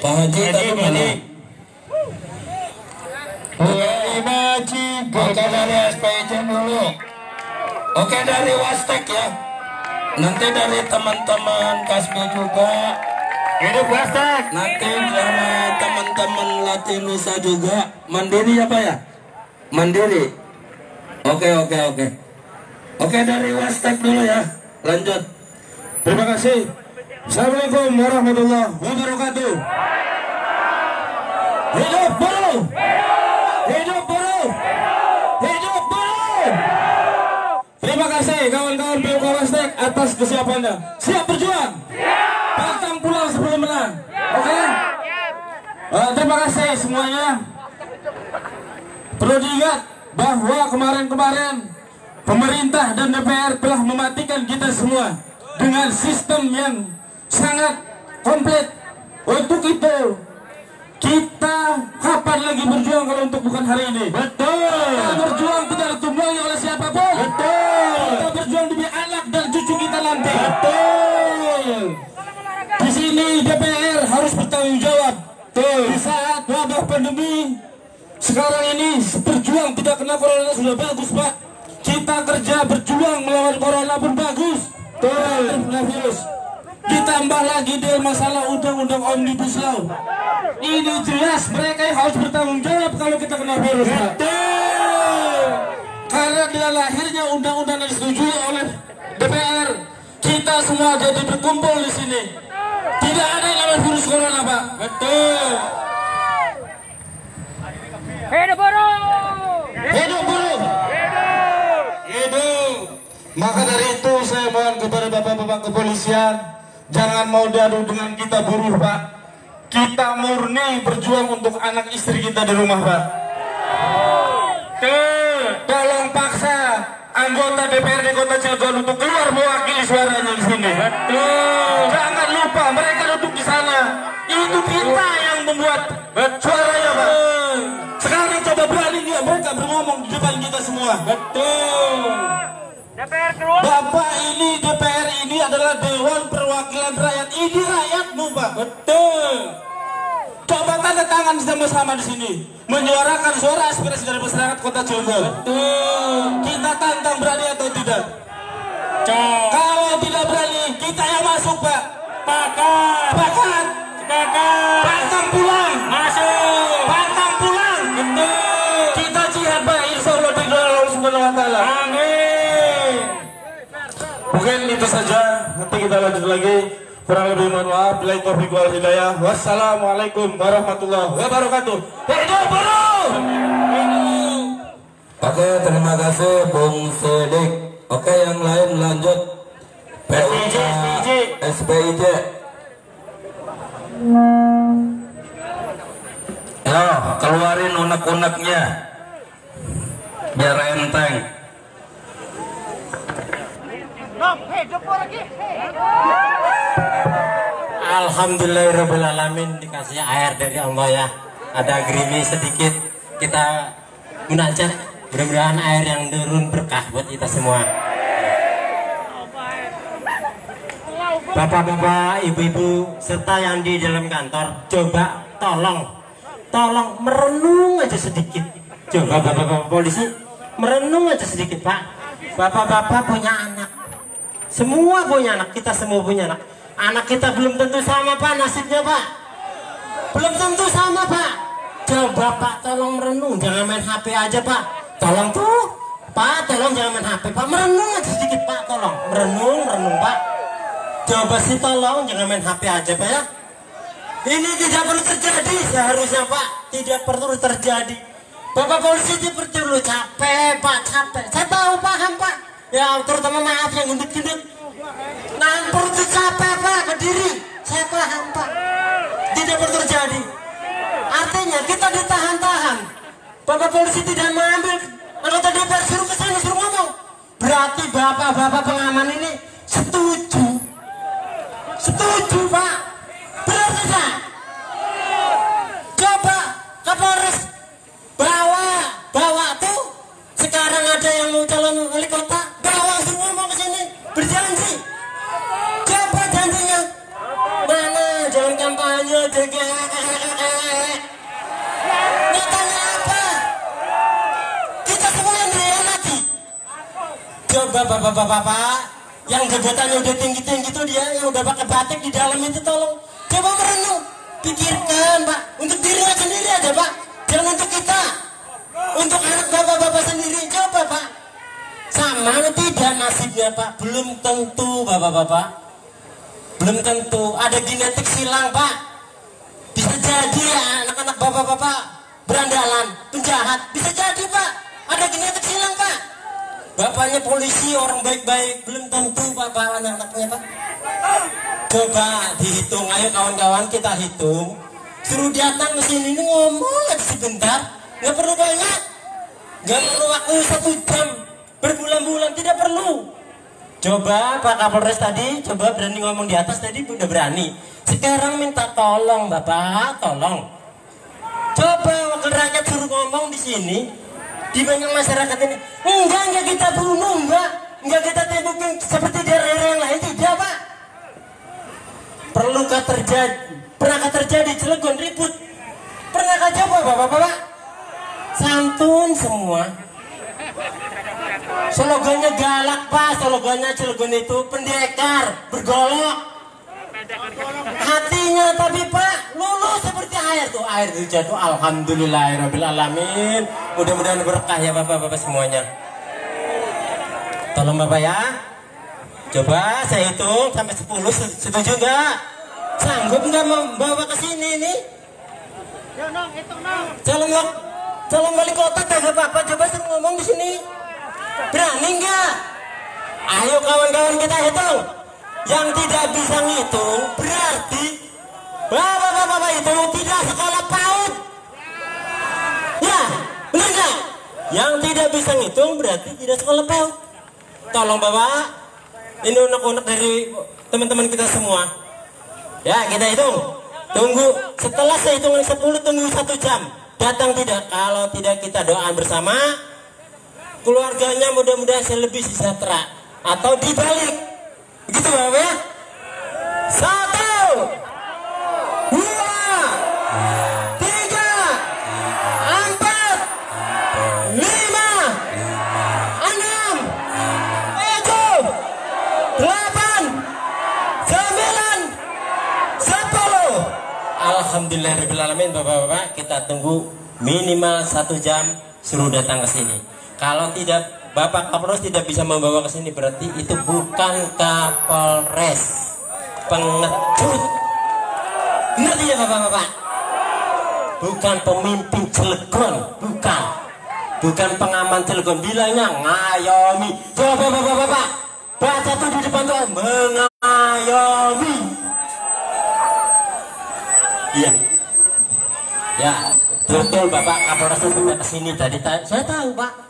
Pak Haji tadi mana? Oke dari SPIJ dulu. Oke dari Wastek ya. Nanti dari teman-teman Kasbi juga. Hidup Wastek. Nanti sama teman-teman Latinusa juga. Mandiri apa ya? Mandiri. Oke. Oke dari Wastek dulu ya. Lanjut. Terima kasih. Assalamualaikum warahmatullahi wabarakatuh. Hidup buruh. Hidup buruh. Hidup buruh. Terima kasih kawan-kawan PUK Wastek atas kesiapannya. Siap berjuang. Pantang pulang sebelum menang. Oke. Terima kasih semuanya. Perlu diingat bahwa kemarin-kemarin pemerintah dan DPR telah mematikan kita semua dengan sistem yang sangat komplit. Untuk itu kita kapan lagi berjuang kalau untuk bukan hari ini? Betul. Kita berjuang tidak ditumpangi oleh siapapun. Betul. Kita berjuang demi anak dan cucu kita nanti. Betul. Di sini DPR harus bertanggung jawab. Betul. Di saat wabah pandemi sekarang ini berjuang tidak kena corona sudah bagus Pak. Kita kerja berjuang melawan corona pun bagus. Betul. Virus. Ditambah lagi dengan masalah undang-undang Omnibus Law. Ini jelas mereka yang harus bertanggung jawab kalau kita kena virus Pak. Betul. Karena dengan lahirnya undang-undang yang disetujui oleh DPR, kita semua jadi berkumpul di sini. Tidak ada yang namanya virus corona Pak. Betul. Hidup buruh. Hidup buruh. Hidup. Maka dari itu saya mohon kepada bapak-bapak kepolisian, jangan mau diadu dengan kita buruh Pak. Kita murni berjuang untuk anak istri kita di rumah Pak. Tolong paksa anggota DPRD Kota Cilegon untuk keluar mewakili suaranya di sini. Betul. Jangan lupa mereka duduk di sana. Itu kita yang membuat suaranya Pak. Sekarang coba berani nggak mereka berngomong di depan kita semua. Betul. DPR keluar. Bapak ini DPR ini adalah Dewan Perwakilan Rakyat. Ini rakyatmu Pak. Betul. Coba tanda tangan sama-sama di sini menyuarakan suara aspirasi dari masyarakat Kota Cilegon. Betul. Kita tantang berani atau tidak? Kalau tidak berani kita yang masuk Pak. Sepakat. Pantang pulang. Masuk. Pantang pulang. Betul. Kita jihad itu saja. Nanti kita lanjut lagi. Kurang lebih mohon maaf. Billahi taufiq wal hidayah. Wassalamualaikum warahmatullahi wabarakatuh. Hidup buruh. Oke, terima kasih Bung Sedik. Oke, yang lain lanjut. SPIJ. Ya, keluarin unek-uneknya biar enteng. Alhamdulillahirrahmanirrahim, dikasih air dari Allah ya. Ada gerimis sedikit, kita munajat, mudah-mudahan air yang turun berkah buat kita semua. Bapak-bapak, ibu-ibu, serta yang di dalam kantor, coba tolong merenung aja sedikit. Coba bapak-bapak polisi merenung aja sedikit, Pak. Bapak-bapak punya anak, semua punya anak, kita semua punya anak. Anak kita belum tentu sama, Pak, nasibnya, Pak. Belum tentu sama, Pak. Coba Pak, tolong merenung, jangan main HP aja, Pak. Tolong tuh, Pak, tolong jangan main HP, Pak. Merenung aja sedikit, Pak, tolong. Merenung, Pak. Coba sih tolong jangan main HP aja, Pak ya. Ini tidak perlu terjadi seharusnya, Pak. Tidak perlu terjadi. Bapak polisi itu perlu capek, Pak, capek. Saya tahu, paham, Pak. Ya, terutama maaf yang gendut-gendut. Nah, perlu capek, Pak, berdiri. Saya paham, Pak. Tidak perlu terjadi. Artinya kita ditahan-tahan. Bapak polisi tidak mengambil anggota DPR suruh kesana, suruh ngomong. Berarti bapak-bapak pengaman ini setuju. Setuju, Pak. Benar tidak? Coba Kapolres bawa tuh. Sekarang ada yang mau calon wali kota, bawa suruh ngomong ke sini, berjanji. Coba janjinya. Mana jalan kampanye, nyatanya apa? Kita semua yang dihianati. Coba bapak-bapak yang jabatannya udah tinggi-tinggi tuh, dia yang udah pakai batik di dalam itu, tolong coba merenung, pikirkan, Pak, untuk dirinya sendiri aja, Pak, jangan untuk kita, untuk anak bapak-bapak sendiri. Coba, Pak, sama tidak nasibnya, Pak? Belum tentu, bapak-bapak, belum tentu. Ada genetik silang, Pak. Bisa jadi ya, anak-anak bapak-bapak berandalan, penjahat, bisa jadi, Pak. Ada genetik silang, Pak. Bapaknya polisi, orang baik-baik, belum tentu bapak anak-anaknya, Pak. Coba dihitung, ayo kawan-kawan kita hitung. Suruh datang ke sini ngomong aja sebentar, nggak perlu banyak, nggak perlu waktu 1 jam, berbulan-bulan, tidak perlu. Coba Pak Kapolres tadi, coba berani ngomong di atas tadi, udah berani. Sekarang minta tolong, Bapak, tolong. Coba wakil rakyat suruh ngomong di sini. Di banyak masyarakat ini, enggak kita bunuh, enggak kita tembukin seperti daerah yang lain, tidak, Pak. Perlukah terjadi? Pernahkah terjadi Cilegon ribut? Pernahkah coba, Bapak-bapak? Santun semua. Slogannya galak, Pak. Slogannya Cilegon itu pendekar, bergolok. Hatinya tapi, Pak, lulus seperti air tuh, air hujan tuh. Alhamdulillahirrahmanirrahim. Mudah-mudahan berkah ya bapak-bapak semuanya. Tolong Bapak ya. Coba saya hitung sampai 10, setuju nggak? Sanggup nggak membawa ke sini nih? Calon wali kota kagak Bapak, coba saya ngomong di sini. Berani nggak? Ayo kawan-kawan kita hitung. Yang tidak bisa ngitung berarti bapak-bapak itu tidak sekolah PAUD. Ya, benar nggak? Yang tidak bisa ngitung berarti tidak sekolah PAUD. Tolong Bapak, ini unek-unek dari teman-teman kita semua. Ya, kita hitung. Tunggu, setelah saya hitung 10, tunggu 1 jam. Datang tidak? Kalau tidak kita doa bersama. Keluarganya mudah-mudahan lebih sejahtera. Atau dibalik. Begitu Bapak ya? 1, 2, 3, 4, 5, 6, 7, 8, 9, 10, 10. Alhamdulillahirrahmanirrahim Bapak-bapak, kita tunggu minimal 1 jam, suruh datang ke sini. Kalau tidak Bapak Kapolres tidak bisa membawa ke sini, berarti itu bukan Kapolres, pengecut. Ngerti ya Bapak-bapak? Bukan pemimpin Cilegon, bukan pengaman Cilegon. Bilangnya ngayomi. Coba Bapak-bapak baca tuh di depan tuh, mengayomi. Iya. Ya, betul Bapak Kapolres itu ke sini tadi. Saya tahu Pak.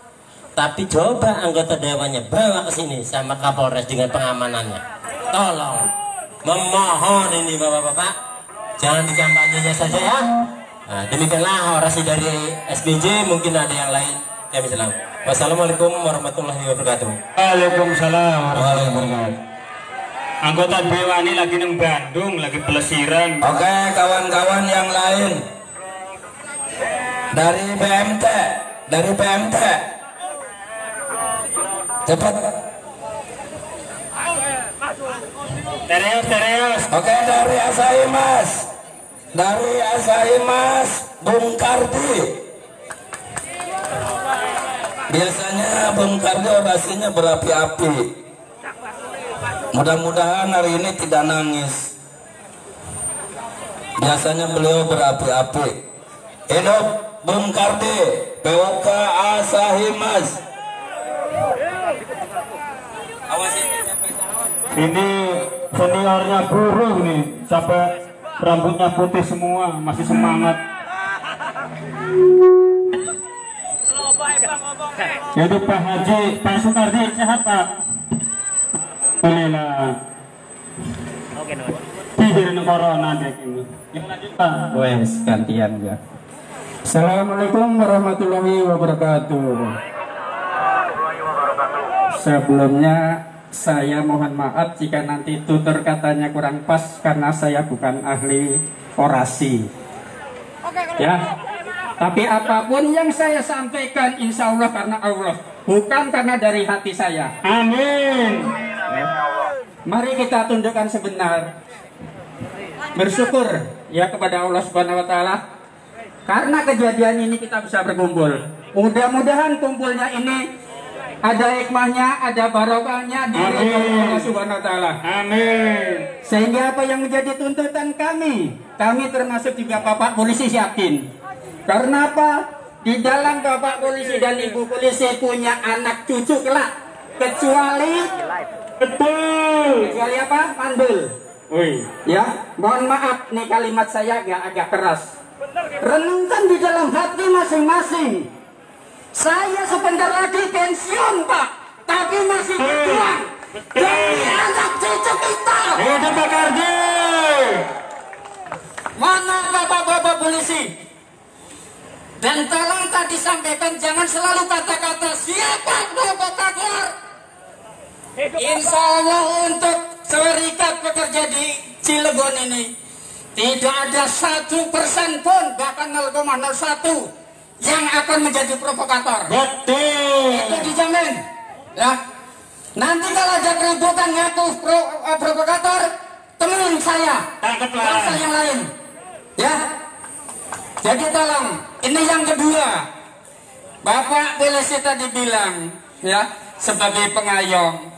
Tapi coba anggota dewannya bawa ke sini sama Kapolres dengan pengamanannya. Tolong, memohon ini Bapak-bapak, jangan dikampanyenya saja ya. Nah, demikianlah orasi dari SBJ. Mungkin ada yang lain. Kami salam. Wassalamualaikum warahmatullahi wabarakatuh. Waalaikumsalam warahmatullahi wabarakatuh. Anggota dewan ini lagi neng Bandung, lagi pelesiran. Oke, kawan-kawan yang lain dari PMT, cepat. Serius. Oke, dari Asaimas, Bung Kardi. Biasanya Bung Kardi orasinya berapi-api. Mudah-mudahan hari ini tidak nangis. Biasanya beliau berapi-api. Hidup Bung Kardi, POK Asaimas. Ini seniornya buruh nih, sampai rambutnya putih semua, masih semangat. Hidup Pak Haji, Pak Soekardi, sehat Pak? Alhamdulillah. Tidak corona dek ini. Lanjut Pak. Wes gantian ya. Assalamualaikum warahmatullahi wabarakatuh. Sebelumnya saya mohon maaf jika nanti tutur katanya kurang pas karena saya bukan ahli orasi. Ya. Tapi apapun yang saya sampaikan insya Allah karena Allah, bukan karena dari hati saya. Amin. Ya. Mari kita tundukkan sebentar. Bersyukur ya kepada Allah Subhanahu wa taala karena kejadian ini kita bisa berkumpul. Mudah-mudahan kumpulnya ini ada hikmahnya, ada barokahnya di Allah Subhanahu wa taala. Amin. Sehingga apa yang menjadi tuntutan kami termasuk juga Bapak Polisi yakin. Karena apa? Di dalam Bapak Polisi dan Ibu Polisi punya anak cucu kelak. Kecuali apa? Mandul. Ya, mohon maaf nih kalimat saya agak keras. Renungkan di dalam hati masing-masing. Saya sebentar lagi pensiun Pak, tapi masih berjuang demi anak cucu kita. Hidup Pak Kardi. Mana Bapak-bapak polisi? Dan tolong tadi sampaikan jangan selalu kata-kata siapa provokator. Insya Allah untuk serikat pekerja di Cilegon ini tidak ada 1% pun, bahkan 0,01 yang akan menjadi provokator. Betul. Itu dijamin. Ya. Nanti kalau ada keributan ngaku provokator, temuin saya. Tangkaplah. Yang lain. Ya. Jadi tolong, ini yang kedua. Bapak polisi tadi bilang, ya, sebagai pengayom.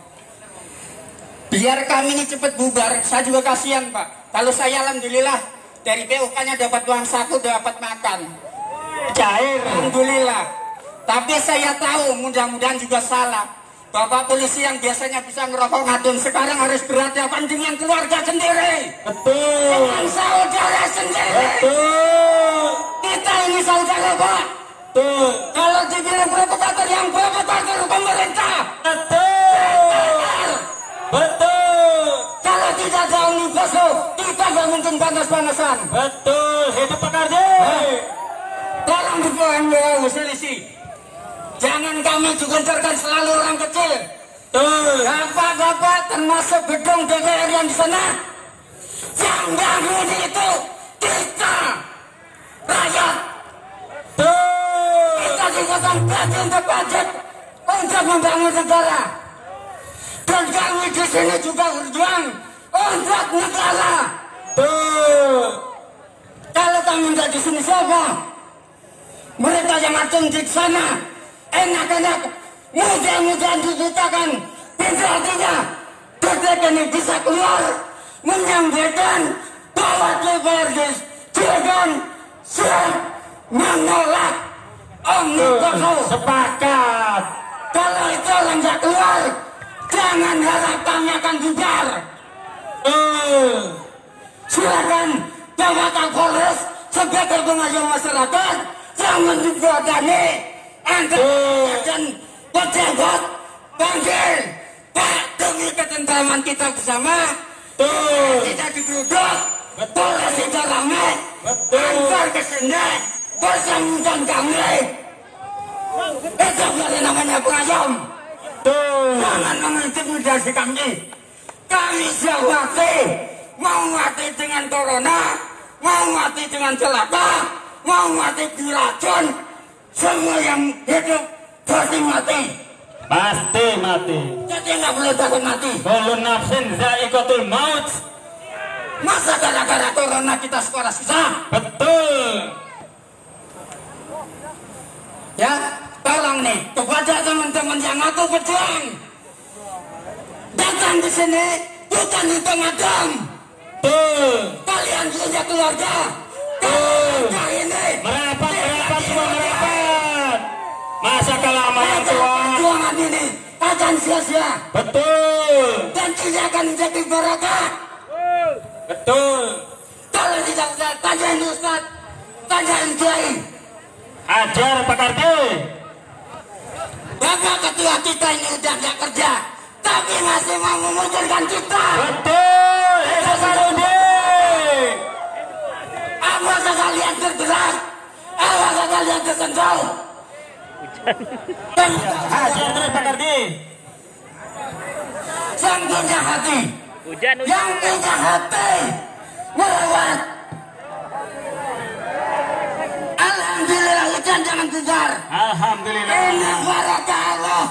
Biar kami ini cepat bubar, saya juga kasihan Pak. Kalau saya alhamdulillah dari PUK-nya dapat uang saku, dapat makan. Cair, alhamdulillah. Tapi saya tahu mudah-mudahan juga salah. Bapak polisi yang biasanya bisa ngerokok ngadun sekarang harus berhadapan dengan keluarga sendiri. Betul. Dengan saudara sendiri. Betul. Kita ini saudara Pak. Betul. Kalau dibilang provokator yang provokator pemerintah. Betul. Betul. Kalau tidak ada omnibus law, kita gak mungkin panas-panasan. Betul. Hidup Pak Kardi. Tolong dibuang selisih. Jangan kami digencarkan selalu orang kecil. Bapak-bapak termasuk gedung DPR yang di sana. Yang bangun itu kita, rakyat. Kita dikatakan untuk pajak untuk membangun negara. Dan kami di sini juga berjuang untuk negara. Kalau kami nggak di sini siapa? Mereka yang acung di sana. Enak-enak Mudah-mudahan dibukakan pintu hatinya. Detik ini bisa keluar menyampaikan bahwa DPRD Cilegon siap menolak Omnibus Law. Sepakat. Kalau itu orang nggak keluar, jangan harap kami akan bubar. Silakan Bapak Kapolres sebagai pengayom masyarakat yang menjembatani antara dan pejabat panggil Pak demi ketentraman kita bersama. Tidak digeruduk, boleh tidak ramai, antar ke sini bersambungkan kami. Itu yang namanya pengayom. Jangan mengintimidasi kami. Kami siap mati. Mau mati dengan corona, mau mati dengan celaka, mau mati diracun. Semua yang hidup pasti mati. Pasti mati. Jadi nggak boleh takut mati. Kullu nafsin za'iqatul maut. Masa gara-gara corona kita sekolah susah? Betul. Ya, tolong nih kepada teman-teman yang aku berjuang. Datang di sini bukan untuk ngadam. Kalian punya keluarga. Keluarga ini Merapat semua merapat. Masa kelama yang tua. perjuangan ini akan sia-sia. Betul. Dan tidak akan menjadi berkah. Betul. Kalau tidak usah tanyain Ustaz, tanyain Kiai. Ajar Pak Kardi. Bapak ketua kita ini udah nggak kerja, tapi masih mau memunculkan kita. Betul. Apakah kalian tergerak? Apakah kalian tersentuh? Ajar terus Pak Kardi. Yang punya hati, yang punya hati merawat. Alhamdulillah hujan jangan besar. Alhamdulillah. Ini barakah Allah.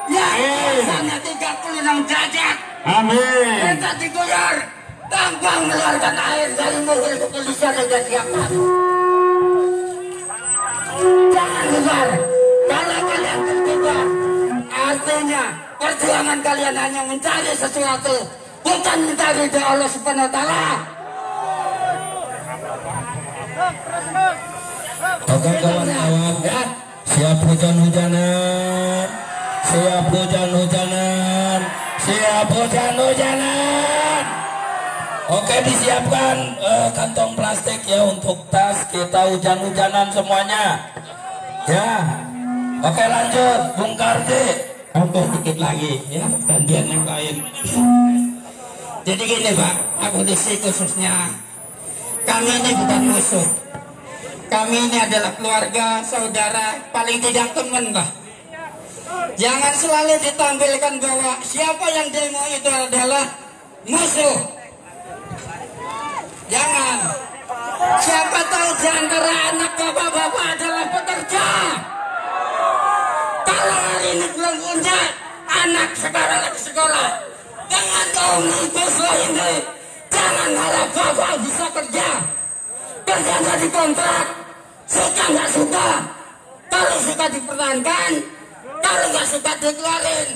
Yang biasanya 36 derajat. Amin. Kita diguyur tanpa mengeluarkan air dari mobil kepolisian yang sudah siapkan. Jangan besar. Kalau kalian tertidur, artinya perjuangan kalian hanya mencari sesuatu, bukan mencari doa Allah Subhanahu Wa Taala. Oke kawan-kawan ya, siap hujan-hujanan, siap hujan-hujanan, siap hujan-hujanan. Oke, disiapkan kantong plastik ya untuk tas kita hujan-hujanan semuanya. Ya, oke lanjut Bung Kardi. Tambah dikit lagi ya, gantian yang lain. Jadi gini Pak, aku di sini khususnya, kami ini bukan musuh. Kami ini adalah keluarga, saudara, paling tidak teman, Pak. Jangan selalu ditampilkan bahwa siapa yang demo itu adalah musuh. Jangan. Siapa tahu di antara anak bapak-bapak adalah pekerja. Kalau hari ini belum punya anak sekarang lagi sekolah, dengan Omnibus Law ini, jangan harap bapak bisa kerja. Kerja nggak dikontrak, suka nggak suka. Kalau suka dipertahankan, kalau nggak suka dikeluarin.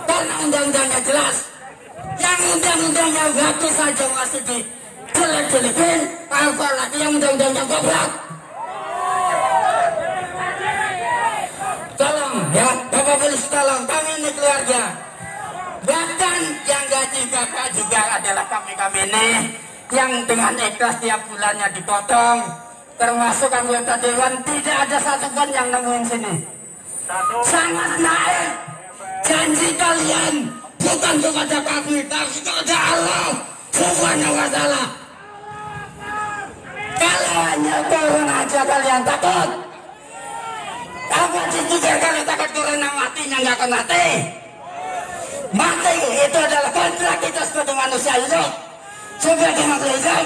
Karena undang-undangnya jelas. Yang undang-undangnya bagus saja masih dijelek-jelekin, apalagi yang undang-undangnya goblok. Tolong ya, Bapak Polisi tolong, kami ini keluarga. Bahkan yang gaji Bapak juga adalah kami ini yang dengan ikhlas tiap bulannya dipotong, termasuk anggota dewan, tidak ada satupun yang nemuin sini. Sangat naik janji kalian, bukan kepada kami, tapi kepada Allah Subhanahu Wa Taala. Kalau hanya turun aja kalian takut, apa dipikir kalau takut corona matinya nggak akan mati? Mati itu adalah kontrak kita sebagai manusia hidup, sebagai makhluk hidup.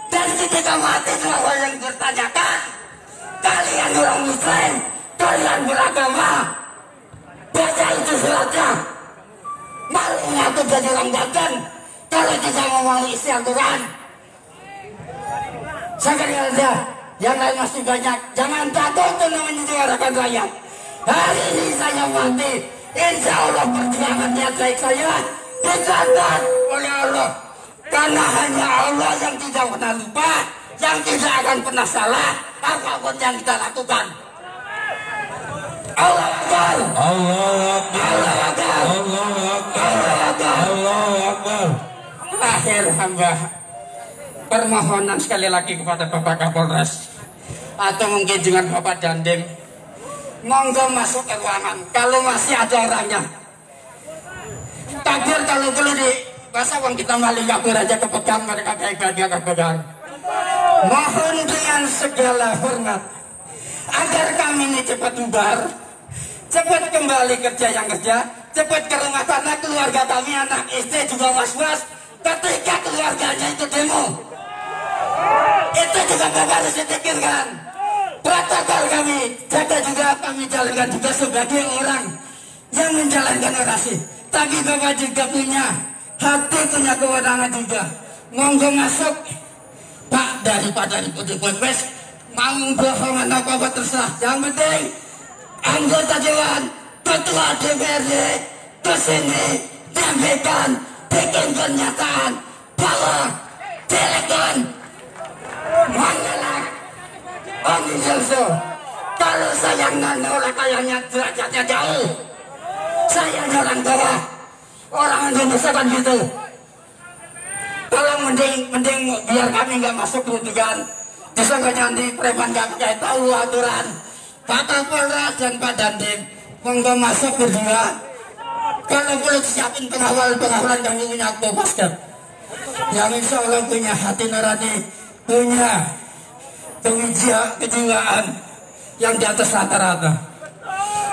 Dan ketika mati semua yang bertanyakan, kalian orang Muslim, kalian beragama, baca itu suratnya. Malu ngaku jadi orang dagang kalau tidak mau isi Al-Quran. Sekali aja, yang lain masih banyak. Jangan takut untuk menyuarakan rakyat. Hari ini saya mati, insya Allah perjuangan niat baik saya dicatat oleh Allah. Karena hanya Allah yang tidak pernah lupa, yang tidak akan pernah salah apapun yang kita lakukan. Allah Akbar. Allah Akbar. Allah Akbar. Allah Akbar. Allah Akbar. Allah Akbar. Akhir hamba permohonan sekali lagi kepada Bapak Kapolres atau mungkin dengan Bapak Dandim, monggo masuk ke ruangan kalau masih ada orangnya. Takbir kalau perlu di masa uang kita maling kabur aja kepegang, mereka baik-baik kepegang. Mohon dengan segala hormat agar kami ini cepat bubar, cepat kembali kerja yang kerja, cepat ke rumah karena keluarga kami, anak istri juga was-was ketika keluarganya itu demo. Itu juga Bapak harus dipikirkan. Protokol kami jaga juga, kami jalankan juga sebagai orang yang menjalankan orasi. Tapi Bapak juga punya hati, punya kewenangan juga. Monggo masuk Pak, daripada ribut-ribut mau bohongan apa-apa terserah. Yang penting anggota Dewan, Ketua DPRD kesini menyampaikan, bikin pernyataan bahwa Cilegon menolak Omnibus. Kalau saya nolak kayaknya derajatnya jauh. Saya orang bawah, orang Indonesia kan gitu. Kalau mending biar kami nggak masuk kerutukan. Disangkanya nanti preman nggak pakai tahu aturan. Pak Kapolres dan Pak Dandim, monggo masuk berdua. Kalau perlu siapin pengawalan kami punya basket. Yang insya Allah punya hati nurani, punya kejiwaan yang di atas rata-rata.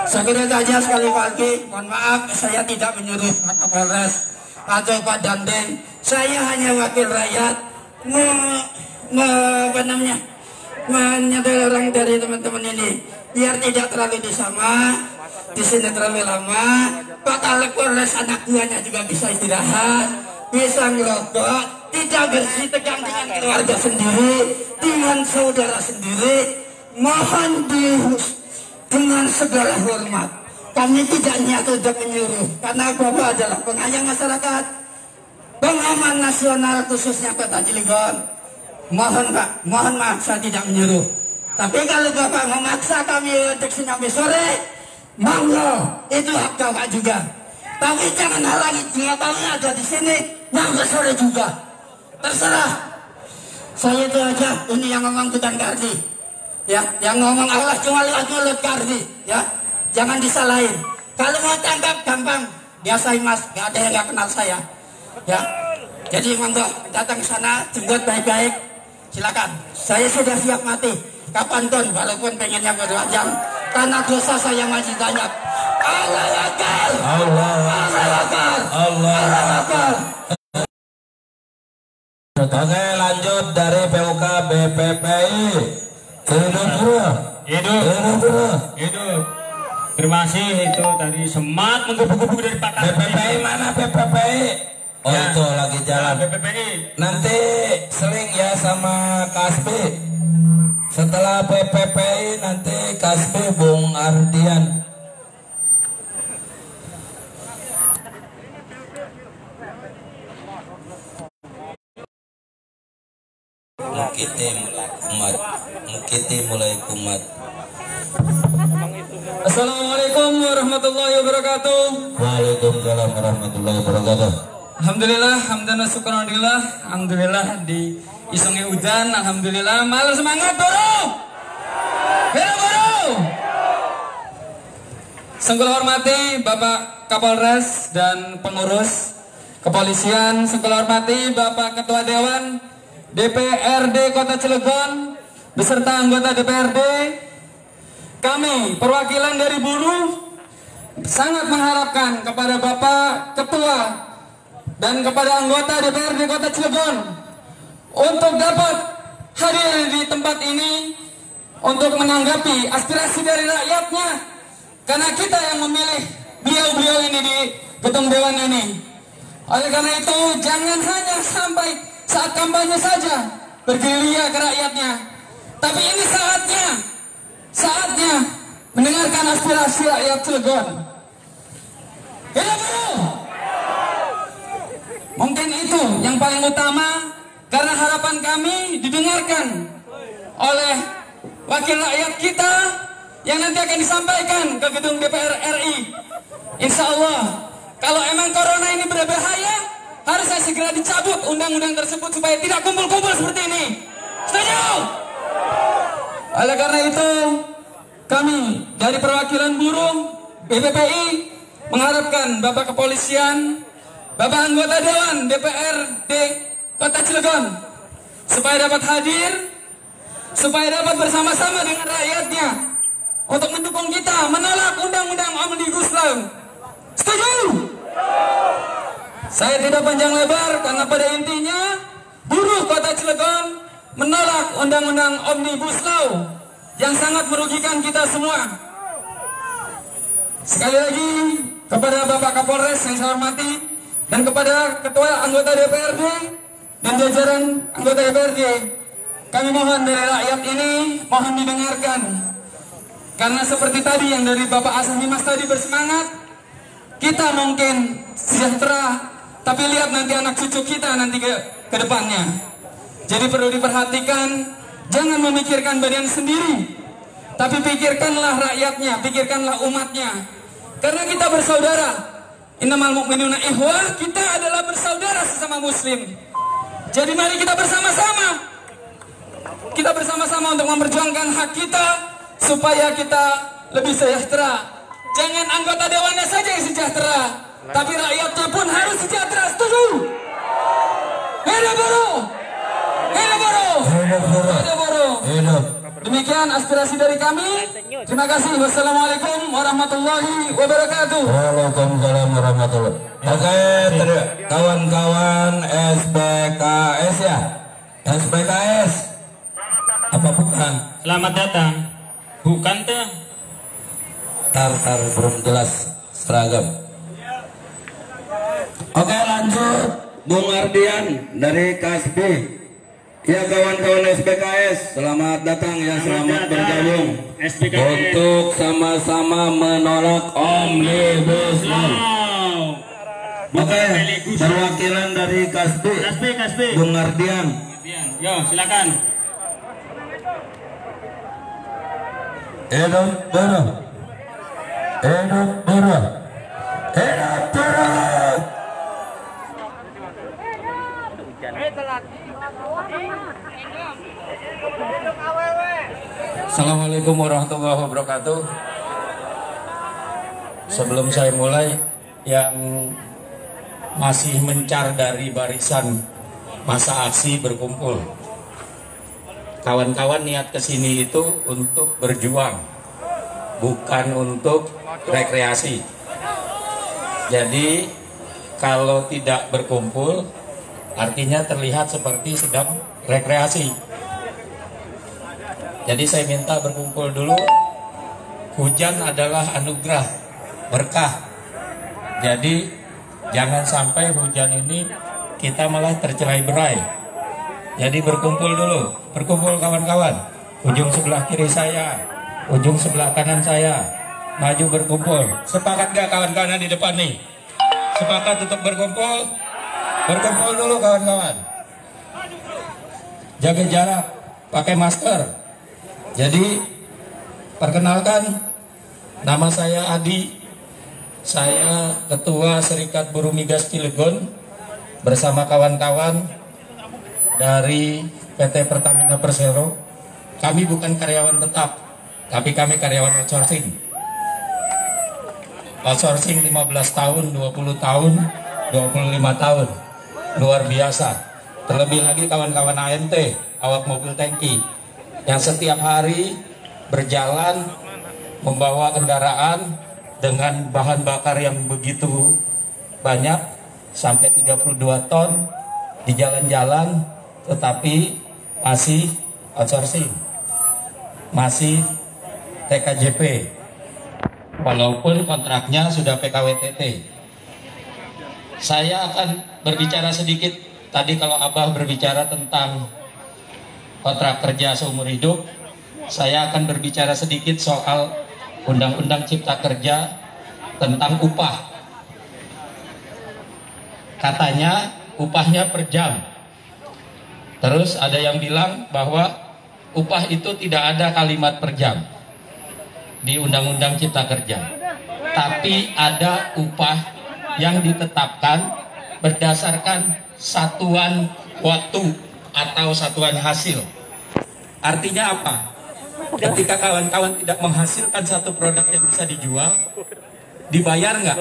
Saya tanya sekali lagi, mohon maaf saya tidak menyuruh Pak Kapolres atau Pak Dandim. Saya hanya wakil rakyat, menyadari orang dari teman-teman ini biar tidak terlalu disama di sini terlalu lama. Pak Kapolres anak buahnya juga bisa istirahat, bisa ngerokok, tidak bersih tegang dengan keluarga sendiri, dengan saudara sendiri. Mohon dengan segala hormat, kami tidak niat untuk menyuruh, karena Bapak adalah pengayang masyarakat, pengaman nasional khususnya Kota Cilegon. Mohon Pak, mohon maaf saya tidak menyuruh. Tapi kalau Bapak memaksa kami untuk sampai sore, monggo, itu hak Bapak juga. Tapi jangan halangi jika kami ada di sini sampai sore juga. Terserah. Saya itu aja, ini yang ngomong bukan Kardi. Ya, yang ngomong Allah cuma lewat mulut Kardi, ya. Jangan disalahin. Kalau mau tangkap gampang, biasain Mas, nggak ada yang nggak kenal saya. Ya. Jadi monggo datang ke sana, jemput baik-baik. Silakan. Saya sudah siap mati kapanpun, walaupun pengennya berdua jam, karena dosa saya masih banyak. Allah Akbar. Allah Akbar. Allah Akbar. Oke, lanjut dari PUK BPPI. Hidup. Terima kasih itu tadi semat menggebu-gebu dari Pak BPPI mana BPPI? Oh ya, itu lagi jalan. BPPI. Nanti seling ya sama Kasbi. Setelah BPPI nanti Kasbi Bung Ardian. Mukiti mulai kumat. Assalamualaikum warahmatullahi wabarakatuh. Waalaikumsalam warahmatullahi wabarakatuh. Alhamdulillah, hamdan wa syukran lillah. Alhamdulillah di isungnya hujan. Alhamdulillah, malam semangat bro. Halo bro. Sengkul hormati Bapak Kapolres dan pengurus kepolisian. Sengkul hormati Bapak Ketua Dewan DPRD Kota Cilegon beserta anggota DPRD. Kami perwakilan dari buruh sangat mengharapkan kepada Bapak Ketua dan kepada anggota DPRD Kota Cilegon untuk dapat hadir di tempat ini untuk menanggapi aspirasi dari rakyatnya, karena kita yang memilih beliau-beliau ini di gedung dewan ini. Oleh karena itu jangan hanya sampai saat kampanye saja bergerilya ke rakyatnya, tapi ini saatnya mendengarkan aspirasi rakyat Cilegon. Hidup buruh! Mungkin itu yang paling utama, karena harapan kami didengarkan oleh wakil rakyat kita yang nanti akan disampaikan ke gedung DPR RI. Insya Allah, kalau emang corona ini berbahaya, harusnya segera dicabut undang-undang tersebut supaya tidak kumpul-kumpul seperti ini. Setuju? Oleh karena itu, kami dari perwakilan buruh BPPI mengharapkan Bapak Kepolisian, Bapak anggota Dewan DPRD Kota Cilegon supaya dapat hadir, supaya dapat bersama-sama dengan rakyatnya untuk mendukung kita menolak undang-undang Omnibus Law. Setuju? Saya tidak panjang lebar karena pada intinya buruh Kota Cilegon menolak undang-undang Omnibus Law yang sangat merugikan kita semua. Sekali lagi kepada Bapak Kapolres yang saya hormati dan kepada Ketua anggota DPRD dan jajaran anggota DPRD, kami mohon dari rakyat ini mohon didengarkan. Karena seperti tadi yang dari Bapak Asah Dimas tadi bersemangat, kita mungkin sejahtera, tapi lihat nanti anak cucu kita nanti ke depannya. Jadi perlu diperhatikan, jangan memikirkan badan sendiri, tapi pikirkanlah rakyatnya, pikirkanlah umatnya. Karena kita bersaudara. Innamal mu'minuna ikhwah, kita adalah bersaudara sesama muslim. Jadi mari kita bersama-sama. Kita bersama-sama untuk memperjuangkan hak kita supaya kita lebih sejahtera. Jangan anggota dewannya saja yang sejahtera, tapi rakyatnya pun harus sejahtera. Setuju? Hidup buruh! Hidup buruh! Hidup buruh! Hidup. Demikian aspirasi dari kami. Terima kasih. Wassalamualaikum warahmatullahi wabarakatuh. Waalaikumsalam warahmatullahi wabarakatuh. Oke, kawan-kawan SBKS ya. SBKS. Apa bukan? Selamat datang. Bukan tuh. Tar belum jelas seragam. Oke, lanjut. Bung Ardian dari KSB. Ya kawan-kawan SBKS, selamat datang ya, selamat bergabung untuk sama-sama menolak Omnibus Law. Oke, perwakilan dari KSB, Bung Ardian. Yo, silakan. Hidup buruh, hidup buruh, hidup buruh. Assalamualaikum warahmatullahi wabarakatuh. Sebelum saya mulai, yang masih mencar dari barisan masa aksi berkumpul, kawan-kawan niat kesini itu untuk berjuang, bukan untuk rekreasi. Jadi kalau tidak berkumpul, artinya terlihat seperti sedang rekreasi. Jadi saya minta berkumpul dulu. Hujan adalah anugerah, berkah. Jadi jangan sampai hujan ini kita malah tercerai-berai. Jadi berkumpul dulu, berkumpul kawan-kawan. Ujung sebelah kiri saya, ujung sebelah kanan saya, maju berkumpul. Sepakat gak kawan-kawan di depan nih? Sepakat untuk berkumpul? Berkumpul dulu kawan-kawan. Jaga jarak, pakai masker. Jadi perkenalkan, nama saya Adi. Saya Ketua Serikat Buruh Migas Cilegon bersama kawan-kawan dari PT Pertamina Persero. Kami bukan karyawan tetap, tapi kami karyawan outsourcing. Outsourcing 15 tahun, 20 tahun, 25 tahun. Luar biasa. Terlebih lagi kawan-kawan AMT, awak mobil tangki, yang setiap hari berjalan membawa kendaraan dengan bahan bakar yang begitu banyak, sampai 32 ton di jalan-jalan, tetapi masih outsourcing, masih TKJP, walaupun kontraknya sudah PKWTT. Saya akan berbicara sedikit. Tadi kalau Abah berbicara tentang kontrak kerja seumur hidup, saya akan berbicara sedikit soal Undang-Undang Cipta Kerja tentang upah. Katanya upahnya per jam. Terus ada yang bilang bahwa upah itu tidak ada kalimat per jam di Undang-Undang Cipta Kerja. Tapi ada upah yang ditetapkan berdasarkan satuan waktu atau satuan hasil. Artinya apa? Ketika kawan-kawan tidak menghasilkan satu produk yang bisa dijual, dibayar nggak?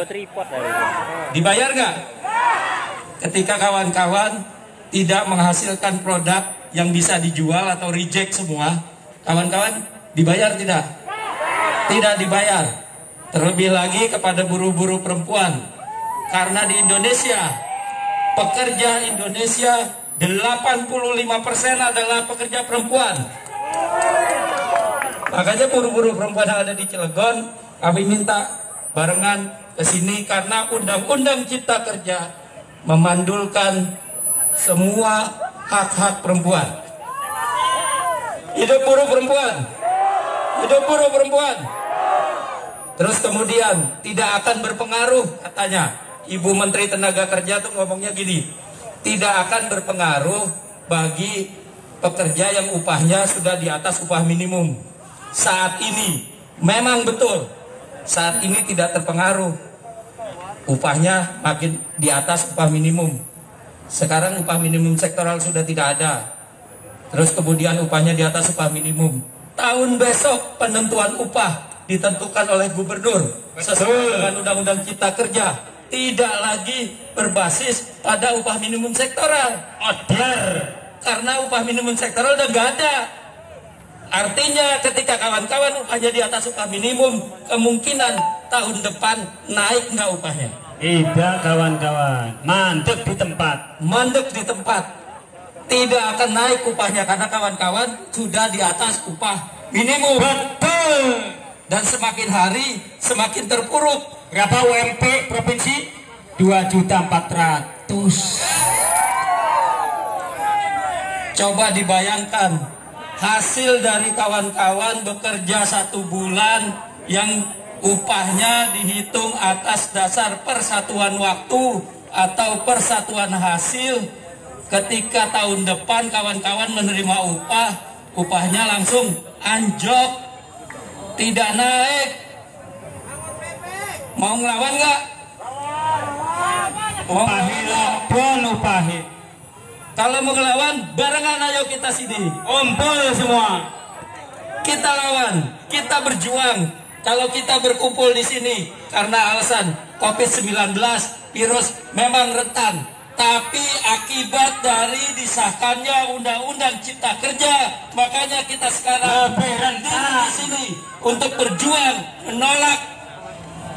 Dibayar nggak? Ketika kawan-kawan tidak menghasilkan produk yang bisa dijual atau reject semua, kawan-kawan dibayar tidak? Tidak dibayar. Terlebih lagi kepada buruh-buruh perempuan, karena di Indonesia, pekerja Indonesia 85% adalah pekerja perempuan. Makanya buruh-buruh perempuan yang ada di Cilegon, kami minta barengan ke sini karena Undang-Undang Cipta Kerja memandulkan semua hak-hak perempuan. Hidup buruh perempuan. Hidup buruh perempuan. Terus kemudian tidak akan berpengaruh, katanya Ibu Menteri Tenaga Kerja tuh ngomongnya gini, tidak akan berpengaruh bagi pekerja yang upahnya sudah di atas upah minimum. Saat ini memang betul, saat ini tidak terpengaruh, upahnya makin di atas upah minimum. Sekarang upah minimum sektoral sudah tidak ada. Terus kemudian upahnya di atas upah minimum. Tahun besok penentuan upah ditentukan oleh gubernur sesuai dengan Undang-Undang Cipta Kerja, tidak lagi berbasis pada upah minimum sektoral. Karena upah minimum sektoral udah nggak ada. Artinya ketika kawan-kawan upahnya di atas upah minimum, kemungkinan tahun depan naik nggak upahnya? Tidak kawan-kawan, mandek di tempat. Mandek di tempat. Tidak akan naik upahnya karena kawan-kawan sudah di atas upah minimum. Betul. Dan semakin hari semakin terpuruk. Berapa UMP provinsi? 2.400.000. Coba dibayangkan hasil dari kawan-kawan bekerja 1 bulan yang upahnya dihitung atas dasar persatuan waktu atau persatuan hasil. Ketika tahun depan kawan-kawan menerima upahnya langsung anjlok, tidak naik. Mau ngelawan nggak? Upahi. Kalau mau ngelawan, barengan ayo kita sini. Kumpul semua. Kita lawan, kita berjuang. Kalau kita berkumpul di sini karena alasan COVID-19, virus memang rentan. Tapi akibat dari disahkannya Undang-Undang Cipta Kerja, makanya kita sekarang berhenti di sini untuk berjuang menolak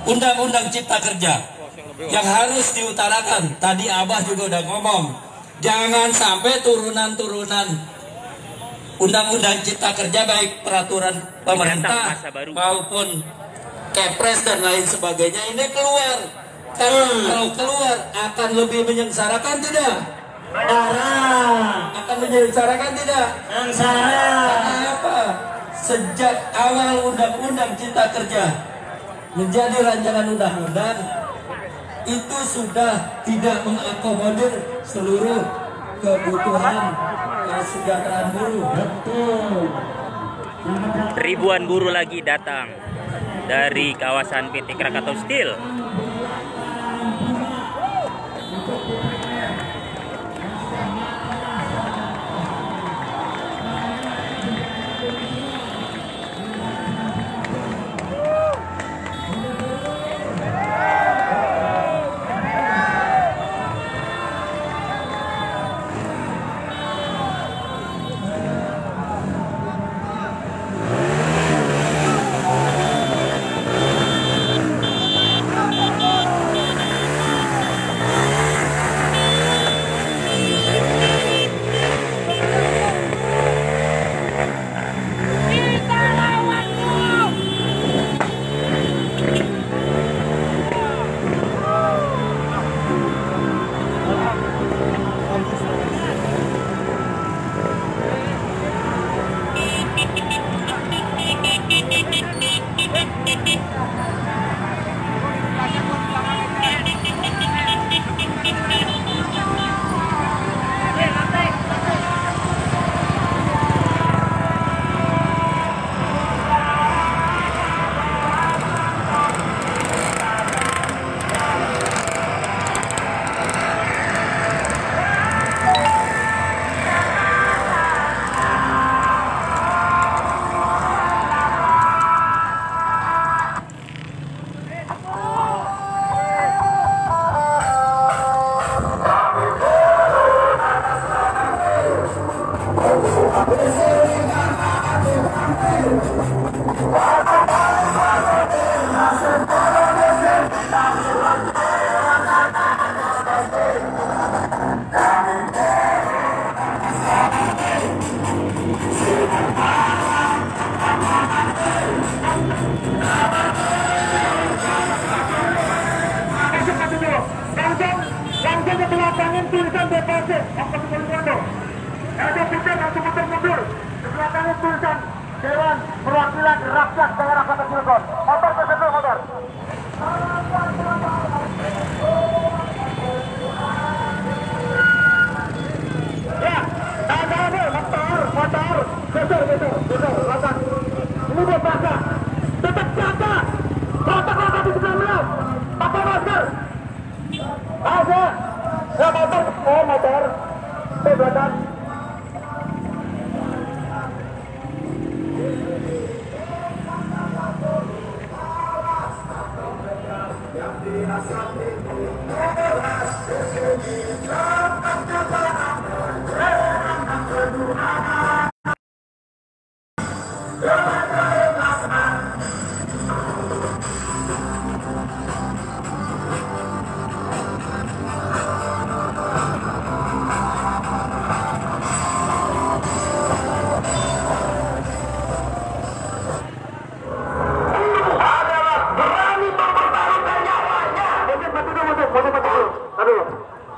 Undang-Undang Cipta Kerja. Yang harus diutarakan, tadi Abah juga udah ngomong, jangan sampai turunan-turunan Undang-Undang Cipta Kerja, baik peraturan pemerintah maupun Kepres dan lain sebagainya ini keluar. Kalau keluar akan lebih menyengsarakan tidak? Akan menyengsarakan tidak? Karena apa? Sejak awal Undang-Undang Cipta Kerja menjadi rancangan undang-undang itu sudah tidak mengakomodir seluruh kebutuhan kesejahteraan buruh. Ribuan buruh lagi datang dari kawasan PT Krakatau Steel.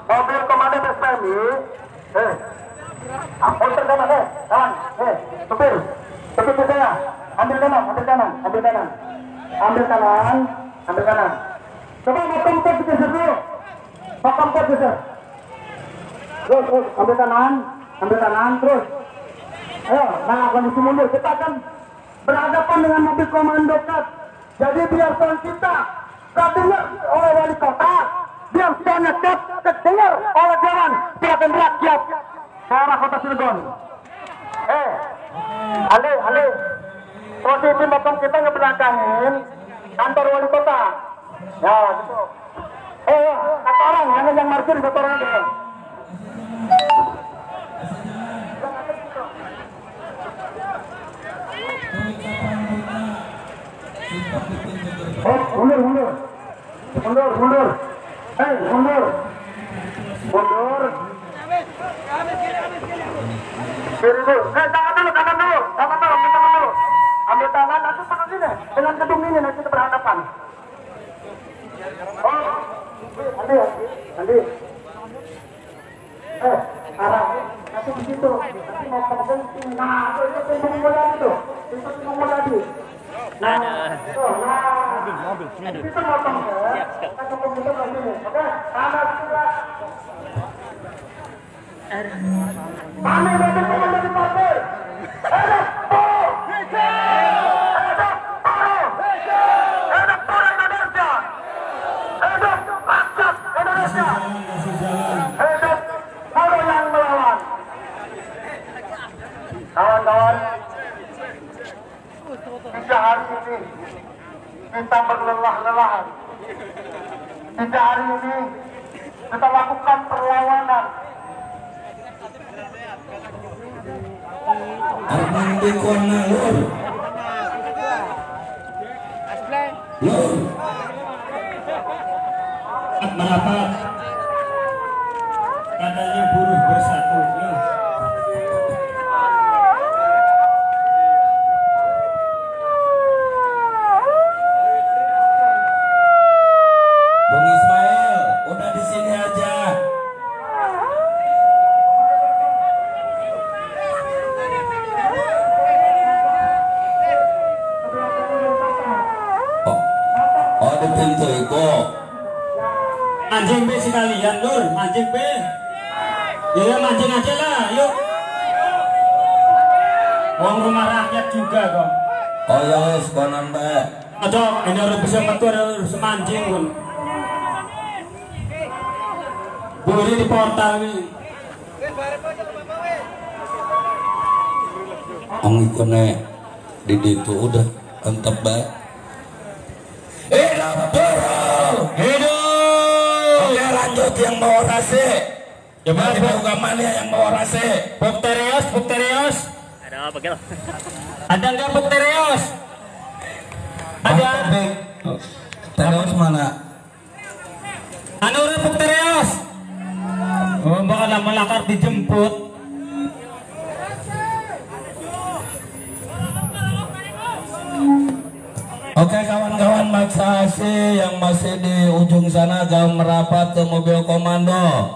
Mobil komandan SPMI, monster kanan, kanan, supir saya, ambil kanan, coba makan pot geser dulu, terus ambil kanan, terus, ayo, nah kondisi mundur, kita akan berhadapan dengan mobil komando kat, jadi biar soal kita terdengar oleh wali kota, biar soalnya terdengar oleh dewan perwakilan rakyat daerah Kota Cilegon. Ale, posisi motor kita ngebelakangin kantor wali kota. Ya, gitu. Kata orang, yang markir kata orang gitu. Mundur. Mundur. Kiri dulu. Tangan dulu. Ambil tangan, nanti tangan sini. Dengan gedung ini nanti kita berhadapan. Andi. Arah. Nanti di situ. Nanti mau pegang sini. Nah, itu pintu tadi. Mobil. Itu motong ya. Kita ke komputer lagi nih. Oke, tangan sebelah. Kami mobil komando di parkir. Kawan-kawan, 3 hari ini kita berlelah-lelahan. 3 hari ini kita lakukan perlawanan. Armandi Kona Lur. Merapat. Katanya buruh bersatu. Bung Ismail, udah di sini aja. Oh, di pintu itu. Mancing be sekalian, Lur. Mancing be. Ya mancing aja lah, yuk. Uang rumah rakyat juga kok. Oh ya wes, konon be. Cocok, ini harus bisa metu, harus mancing pun. Buri di portal nih. Ang ikone di situ udah antep baik. Hidup buruh, hidup. Oke lanjut yang mau orasi. Coba dibuka mana yang mau orasi? Bukterios. Ada apa, Gel? Ada nggak Bukterios? Ada. Terus mana? Anu Bukterios. Oh, bakal lama lakar dijemput. Oke kawan-kawan maksa asih yang masih di ujung sana gak merapat ke mobil komando.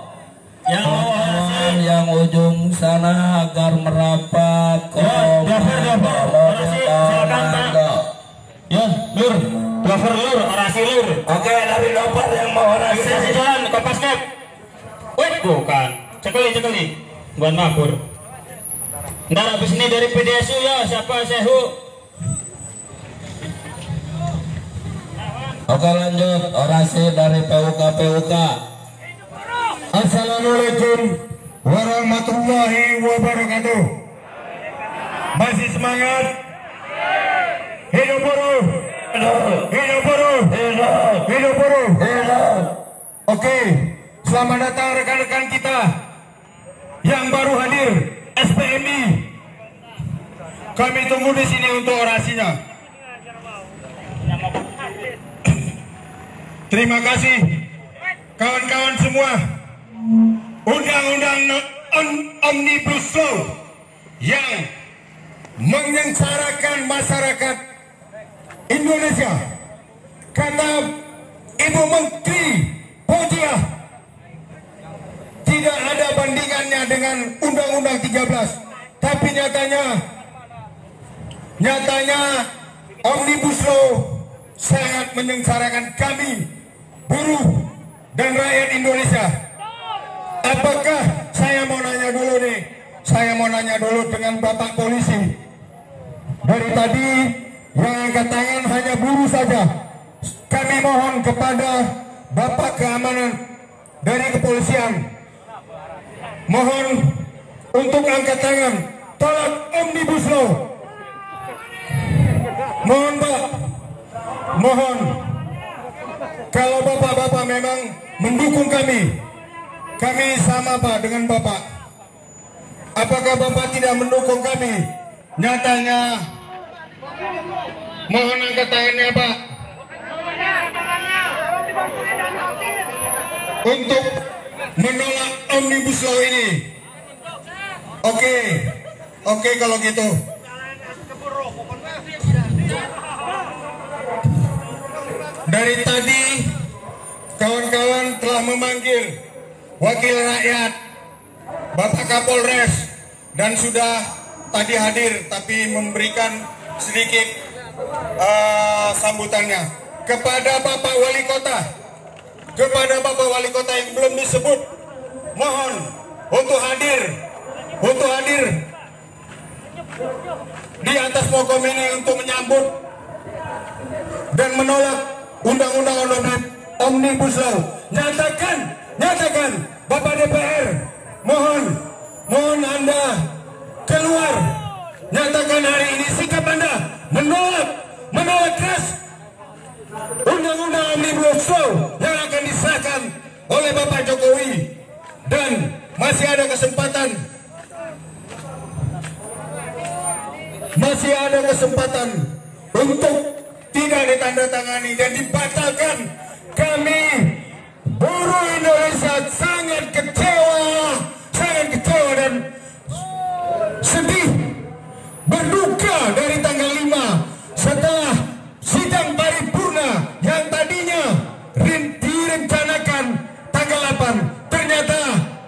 Yang ujung sana agar merapat ke mobil komando. Ya, Lur, driver Lur, orasi Lur. Oke dari doper yang mau orasi. Jalan, kompas kep. Wait, bukan. Cekali. Buat mabur. Ntar habis ini dari PDSU ya, siapa Sehu? Oke lanjut orasi dari PUK. Assalamualaikum warahmatullahi wabarakatuh. Masih semangat? Hidup buruh. Hidup buruh. Hidup buruh. Oke, selamat datang rekan-rekan kita yang baru hadir, SPMI. Kami tunggu di sini untuk orasinya. Terima kasih kawan-kawan semua. Undang-undang Omnibus Law yang menyengsarakan masyarakat Indonesia, kata Ibu Menteri Podiah, tidak ada bandingannya dengan Undang-Undang 13. Tapi nyatanya Omnibus Law sangat menyengsarakan kami, buruh dan rakyat Indonesia. Apakah saya mau nanya dulu dengan Bapak Polisi. Dari tadi yang angkat tangan hanya buruh saja. Kami mohon kepada Bapak Keamanan dari kepolisian, mohon untuk angkat tangan tolak Omnibus Law. Mohon Pak, mohon, kalau bapak-bapak memang mendukung kami sama Pak dengan Bapak. Apakah Bapak tidak mendukung kami? Nyatanya, mohon angkat tangannya Pak, untuk menolak Omnibus Law ini. Oke kalau gitu. Dari tadi kawan-kawan telah memanggil wakil rakyat, Bapak Kapolres, dan sudah tadi hadir tapi memberikan sedikit sambutannya kepada Bapak Wali Kota. Kepada Bapak Wali Kota yang belum disebut, mohon untuk hadir di atas mokom ini untuk menyambut dan menolak Undang-Undang Omnibus Law. Nyatakan Bapak DPR, mohon Anda keluar. Nyatakan hari ini sikap Anda menolak keras Undang-Undang Omnibus Law yang akan disahkan oleh Bapak Jokowi. Dan masih ada kesempatan untuk tidak ditandatangani dan dibatalkan. Kami buruh Indonesia sangat kecewa dan sedih, berduka dari tanggal 5 setelah sidang paripurna yang tadinya direncanakan tanggal 8.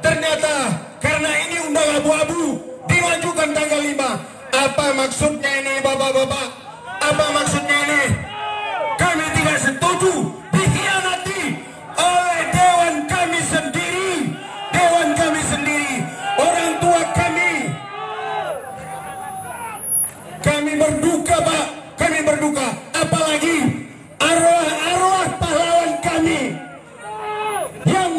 Ternyata karena ini undang abu-abu dimajukan tanggal 5. Apa maksudnya ini Bapak-bapak? Apa maksudnya ini? Kami tidak setuju dikhianati oleh dewan kami sendiri, orang tua kami. Kami berduka Pak, kami berduka. Apalagi arwah pahlawan kami yang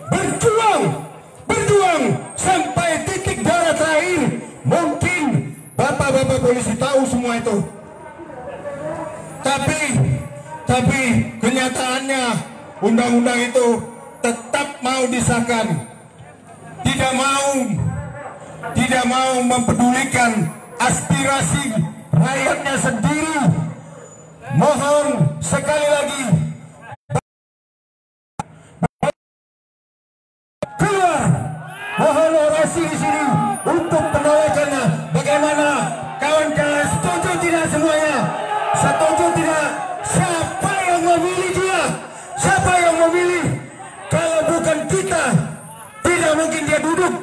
berjuang sampai titik darah terakhir. Mungkin Bapak-bapak polisi tahu semua itu. Tapi kenyataannya undang-undang itu tetap mau disahkan. Tidak mau mempedulikan aspirasi rakyatnya sendiri. Mohon sekali lagi keluar. Mohon orasi di sini untuk penolakannya. Bagaimana kawan-kawan, setuju tidak semuanya? Setuju tidak? Siapa yang memilih dia? Siapa yang memilih? Kalau bukan kita, tidak mungkin dia duduk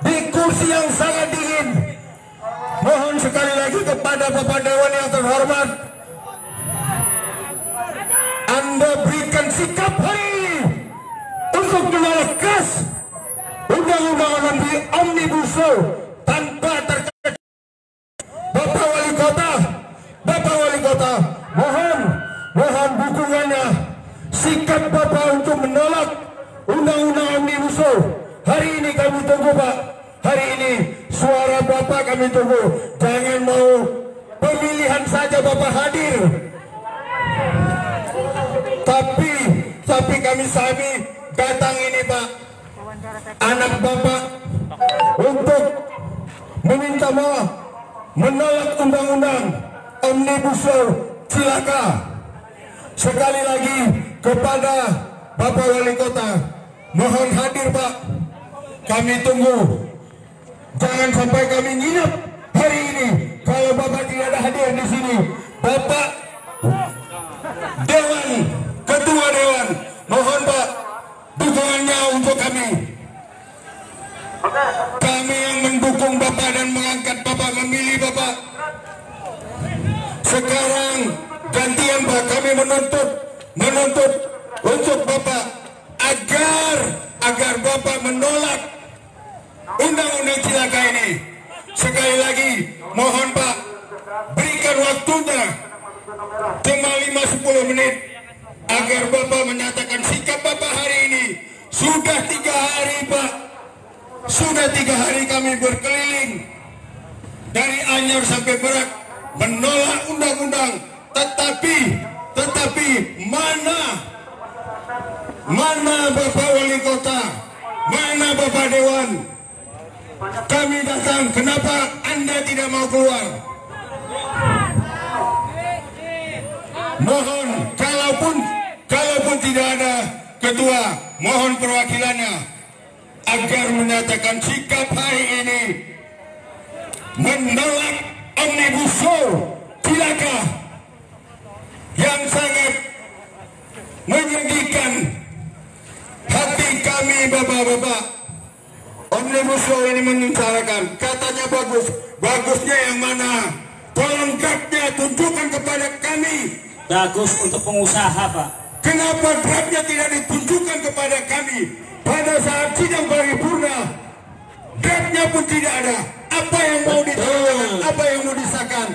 di kursi yang sangat dingin. Mohon sekali lagi kepada Bapak Dewan yang terhormat, Anda berikan sikap hari ini untuk menolak keras Undang-Undang Omnibus Law tanpa terkecuali. Bapak Wali Kota, mohon dukungannya, sikap Bapak untuk menolak Undang-Undang Omnibus Law. Hari ini kami tunggu Pak, hari ini suara Bapak kami tunggu. Jangan mau pemilihan saja Bapak hadir. Tapi kami datang ini Pak, anak Bapak untuk meminta maaf, menolak undang-undang Omnibus Law Cilaka. Sekali lagi kepada Bapak Wali Kota, mohon hadir Pak, kami tunggu. Jangan sampai kami nginep hari ini kalau Bapak tidak ada hadir di sini. Bapak Dewan, Ketua Dewan, mohon Pak dukungannya untuk kami. Kami yang mendukung Bapak dan mengangkat Bapak, memilih Bapak. Sekarang gantian Pak, kami menuntut untuk Bapak agar Bapak menolak undang-undang Cilaka ini. Sekali lagi mohon Pak, berikan waktunya cuma 5-10 menit agar Bapak menyatakan sikap Bapak hari ini. Sudah 3 hari Pak, sudah 3 hari kami berkeliling dari Anyer sampai Merak menolak undang-undang, tetapi mana Bapak Wali Kota, mana Bapak Dewan? Kami datang, kenapa Anda tidak mau keluar? Mohon, kalaupun tidak ada ketua, mohon perwakilannya agar menyatakan sikap hari ini menolak Omnibus Law Cilaka yang sangat menyedihkan hati kami Bapak-bapak. Omnibus Law ini menyengsarakan, katanya bagusnya yang mana? Tolong draftnya tunjukkan kepada kami. Bagus untuk pengusaha Pak. Kenapa draftnya tidak ditunjukkan kepada kami pada saat sidang paripurna? Draftnya pun tidak ada. Apa yang mau ditandakan, apa yang mau disahkan?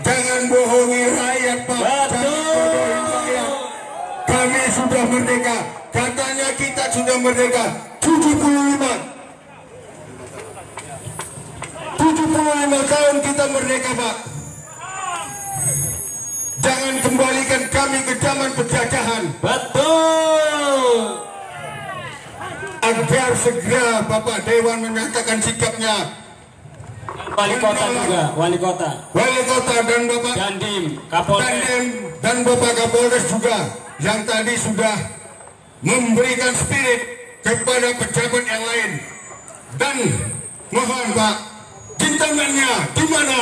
Jangan bohongi rakyat Pak. Jangan bohongi rakyat. Kami sudah merdeka. Katanya kita sudah merdeka 75 tahun kita merdeka Pak. Jangan kembalikan kami ke zaman penjajahan. Betul. Agar segera Bapak Dewan menyatakan sikapnya. Wali Kota juga, Wali Kota dan Bapak Dandim, Kapolres dan Bapak Kapolres juga yang tadi sudah memberikan spirit kepada pejabat yang lain. Dan mohon Pak, gentleman-nya di mana?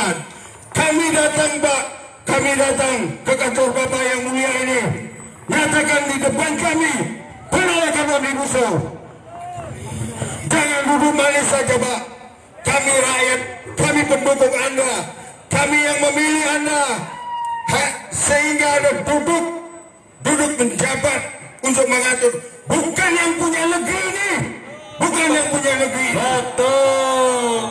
Kami datang Pak, kami datang ke kantor Bapak yang mulia ini, nyatakan di depan kami penolakan Omnibus Law. Jangan duduk manis saja Pak. Kami rakyat, kami pendukung Anda, kami yang memilih Anda, sehingga ada duduk menjabat untuk mengatur, bukan yang punya negeri ini, bukan yang punya negeri. betul.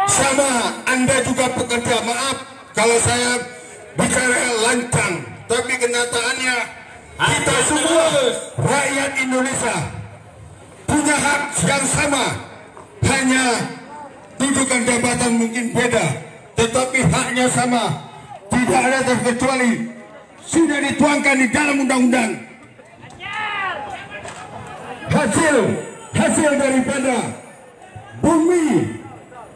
Sama Anda juga pekerja, maaf kalau saya bicara lancang, tapi kenyataannya kita semua rakyat Indonesia punya hak yang sama. Hanya dudukan jabatan mungkin beda, tetapi haknya sama, tidak ada terkecuali, sudah dituangkan di dalam undang-undang. Hasil daripada bumi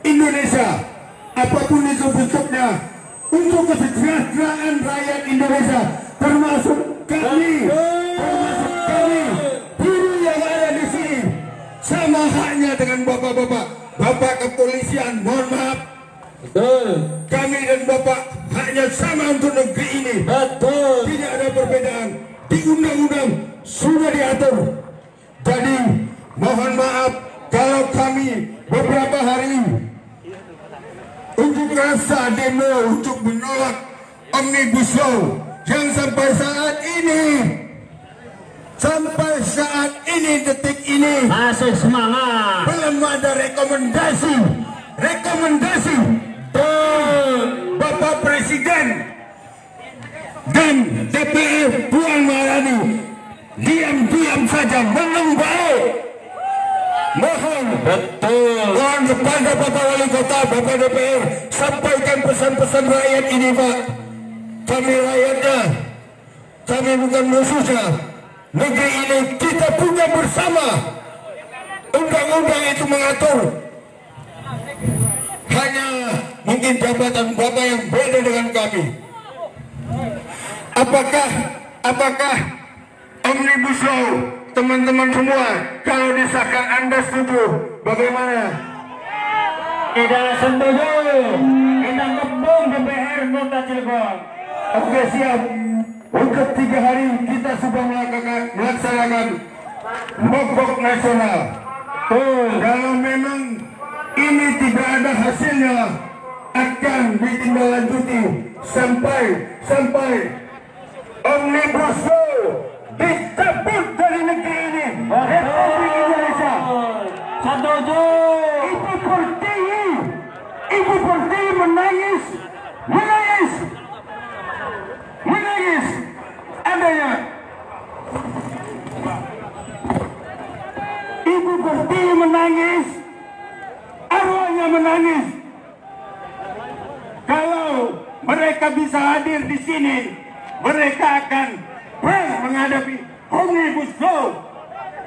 Indonesia, apapun itu bentuknya, untuk kesejahteraan rakyat Indonesia, termasuk kami, buruh yang ada di sini, sama haknya dengan bapak-bapak, bapak kepolisian, mohon maaf. Betul. Kami dan bapak haknya sama untuk negeri ini. Betul. Tidak ada perbedaan. Di undang-undang sudah diatur. Jadi mohon maaf kalau kami beberapa hari unjuk rasa demo untuk menolak Omnibus Law yang sampai saat ini detik ini Masih semangat. belum ada rekomendasi Bapak Presiden dan DPR Puan Maharani diam-diam saja menunggu. Mohon kepada Bapak Wali Kota, Bapak DPR, sampaikan pesan-pesan rakyat ini Pak. Kami rakyatnya, kami bukan musuhnya. Negeri ini kita punya bersama. Undang-undang itu mengatur. Hanya mungkin jabatan Bapak yang beda dengan kami. Apakah Omnibus Law, teman-teman semua, kalau disahkan Anda setuju? Bagaimana? Tidak setuju. Kita kembung DPR Kota Cilegon. Oke, siap. Untuk 3 hari kita sudah melaksanakan mogok nasional. Kalau memang ini tidak ada hasilnya, akan ditindaklanjuti sampai Omnibus Law dicabut dari negeri ini. Republik Indonesia. Setuju. Ibu Pertiwi menangis adanya. Ibu Pertiwi menangis, arwahnya menangis. Kalau mereka bisa hadir di sini, mereka akan menghadapi Omnibus Law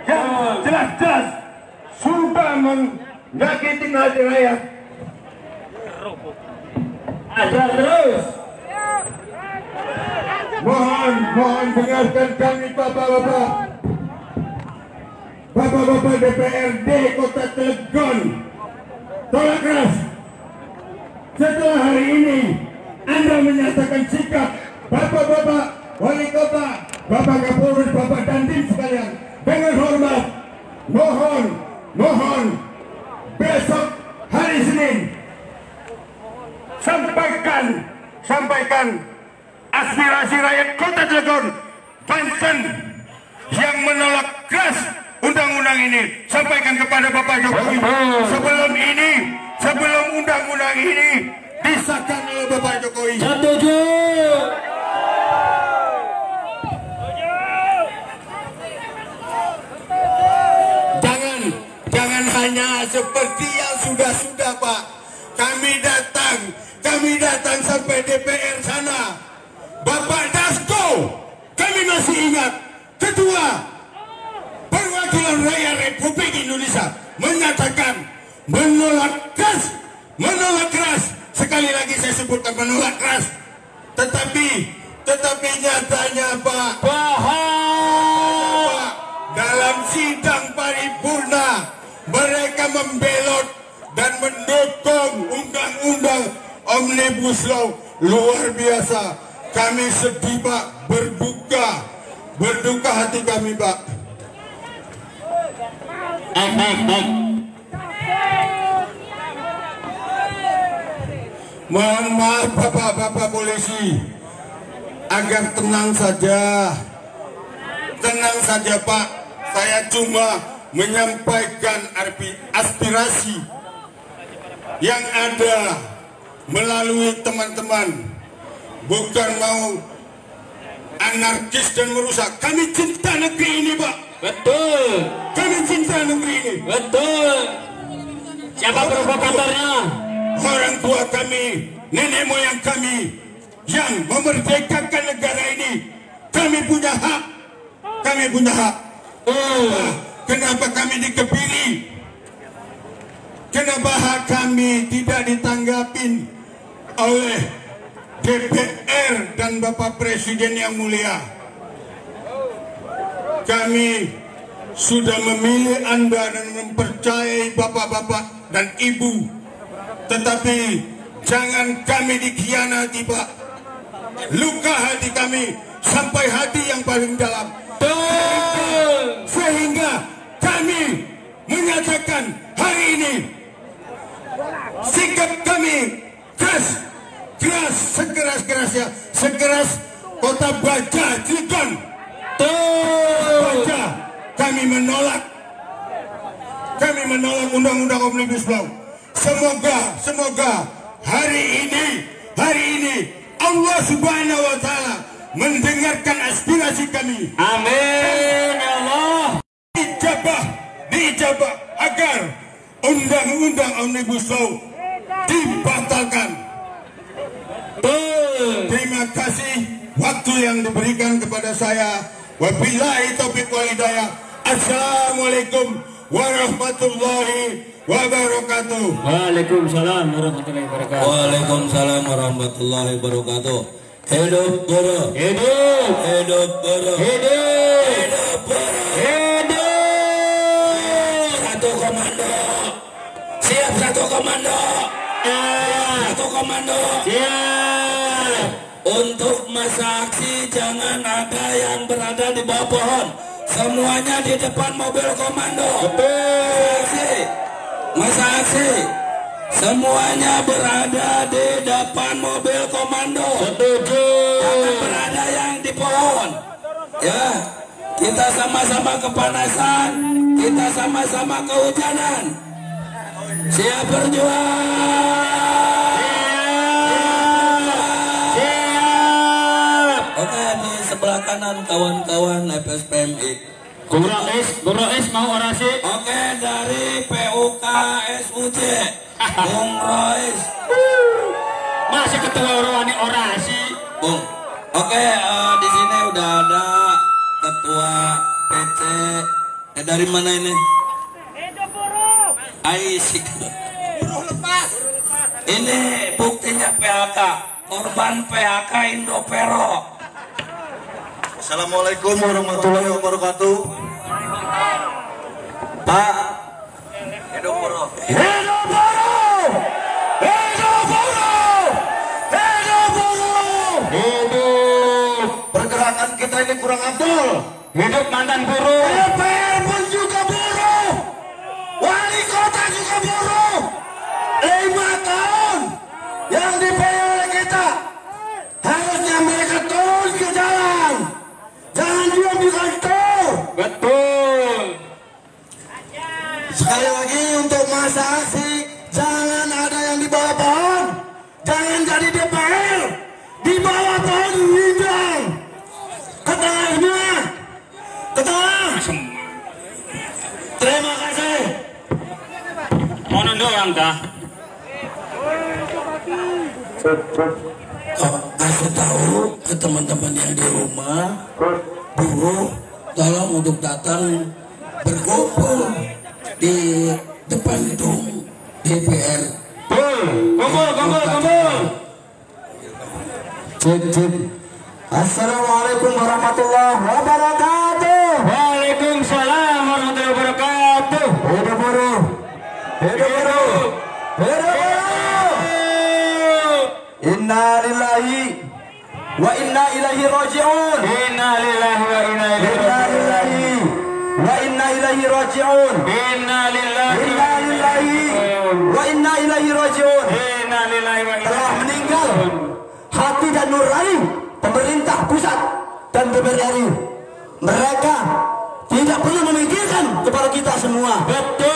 yang jelas-jelas sudah menyakiti hati rakyat. Ada terus. Mohon dengarkan kami bapak-bapak DPRD Kota Cilegon. Tolak keras. Setelah hari ini Anda menyatakan sikap, bapak-bapak wali kota, bapak Kapolres, bapak Dandim sekalian, dengan hormat mohon besok hari Senin sampaikan aspirasi rakyat Kota Cilegon, Banten yang menolak keras undang-undang ini. Sampaikan kepada Bapak Jokowi sebelum undang-undang ini disahkan oleh Bapak Jokowi. Setuju. Jangan hanya seperti yang sudah-sudah, Pak. Kami datang sampai DPR sana. Bapak Dasko, kami masih ingat, Ketua Perwakilan Rakyat Republik Indonesia menyatakan menolak keras. Sekali lagi saya sebutkan menolak keras. Tetapi nyatanya Pak, dalam sidang paripurna mereka membelot dan mendukung undang-undang Omnibus Law. Luar biasa. Kami sedih Pak, berduka hati kami Pak. Baik. Mohon maaf bapak-bapak polisi, agar tenang saja Pak. Saya cuma menyampaikan aspirasi yang ada melalui teman-teman. Bukan mau anarkis dan merusak. Kami cinta negeri ini Pak. Betul. Kami cinta negeri ini. Betul. Siapa provokatornya? Orang tua kami, nenek moyang kami yang memerdekakan negara ini. Kami punya hak. Kenapa kami dikebiri? Kenapa hak kami tidak ditanggapin oleh DPR dan Bapak Presiden yang mulia? Kami sudah memilih Anda dan mempercayai bapak-bapak dan ibu. Tetapi jangan kami dikhianati Pak. Luka hati kami sampai hati yang paling dalam. Sehingga kami menyatakan hari ini sikap kami keras, sekeras Kota Baja Cilegon. Baja, kami menolak undang-undang Omnibus Law. Semoga hari ini Allah Subhanahu wa Ta'ala mendengarkan aspirasi kami. Amin ya Allah. Diijabah agar undang-undang Omnibus Law dibatalkan. Terima kasih. waktu yang diberikan kepada saya. Wabillahi taufiq wal hidayah. Assalamualaikum warahmatullahi wabarakatuh. Waalaikumsalam warahmatullahi wabarakatuh. Waalaikumsalam warahmatullahi wabarakatuh. Hidup guru. Hidup. Hidup guru. Hidup. Hidup guru. Hidup. Satu komando. Siap satu komando. Satu komando. Siap. Untuk masa aksi jangan ada yang berada di bawah pohon. Semuanya di depan mobil komando. Betul. Masa aksi. Semuanya berada di depan mobil komando. Setuju. Jangan berada yang di pohon. Ya, kita sama-sama kepanasan. Kita sama-sama kehujanan. Siap berjuang. Oke, di sebelah kanan kawan-kawan FSPMI. Guru Rais mau orasi. Oke, dari PUK SUJ. Bung Rois. Masih ketua Orwani orasi. Bung. Oke, di sini udah ada ketua PC. Dari mana ini? Aisy. Lepas. Ini buktinya PHK. Korban PHK Indopero. Assalamualaikum warahmatullahi wabarakatuh. Pak. Hidup Boro. Hidup Boro. Hidup Boro. Hidup Boro. Hidup. Pergerakan kita ini kurang abdul. Hidup mantan buruh. DPR pun juga buruh. Wali kota juga buruh. 5 tahun yang dipilih oleh kita. Harusnya mereka turun ke jalan. Jangan diam di kantor. Betul. Sekali lagi untuk masa aksi, jangan ada yang di bawah pohon. Jangan jadi DPR. Di bawah pohon hijau. Ke tengahnya. Ke tengah. Terima kasih. Mau doang dah. Kasih tahu ke teman-teman yang di rumah, buruh, tolong untuk datang berkumpul di depan gedung DPR. Kumpul. Assalamualaikum warahmatullahi wabarakatuh. Waalaikumsalam warahmatullahi wabarakatuh. Hidup buruh. Hidup buruh. Hidup buruh. Inna lillahi wa inna ilaihi raji'un. Inna lillahi wa inna ilaihi raji'un. Wa inna ilaihi raji'un. Inna lillahi Inna lillahi wa inna ilaihi raji'un. Inna lillahi wa inna Telah meninggal hati dan nurani pemerintah pusat dan DPR RI. Mereka tidak perlu memikirkan kepada kita semua. Betul.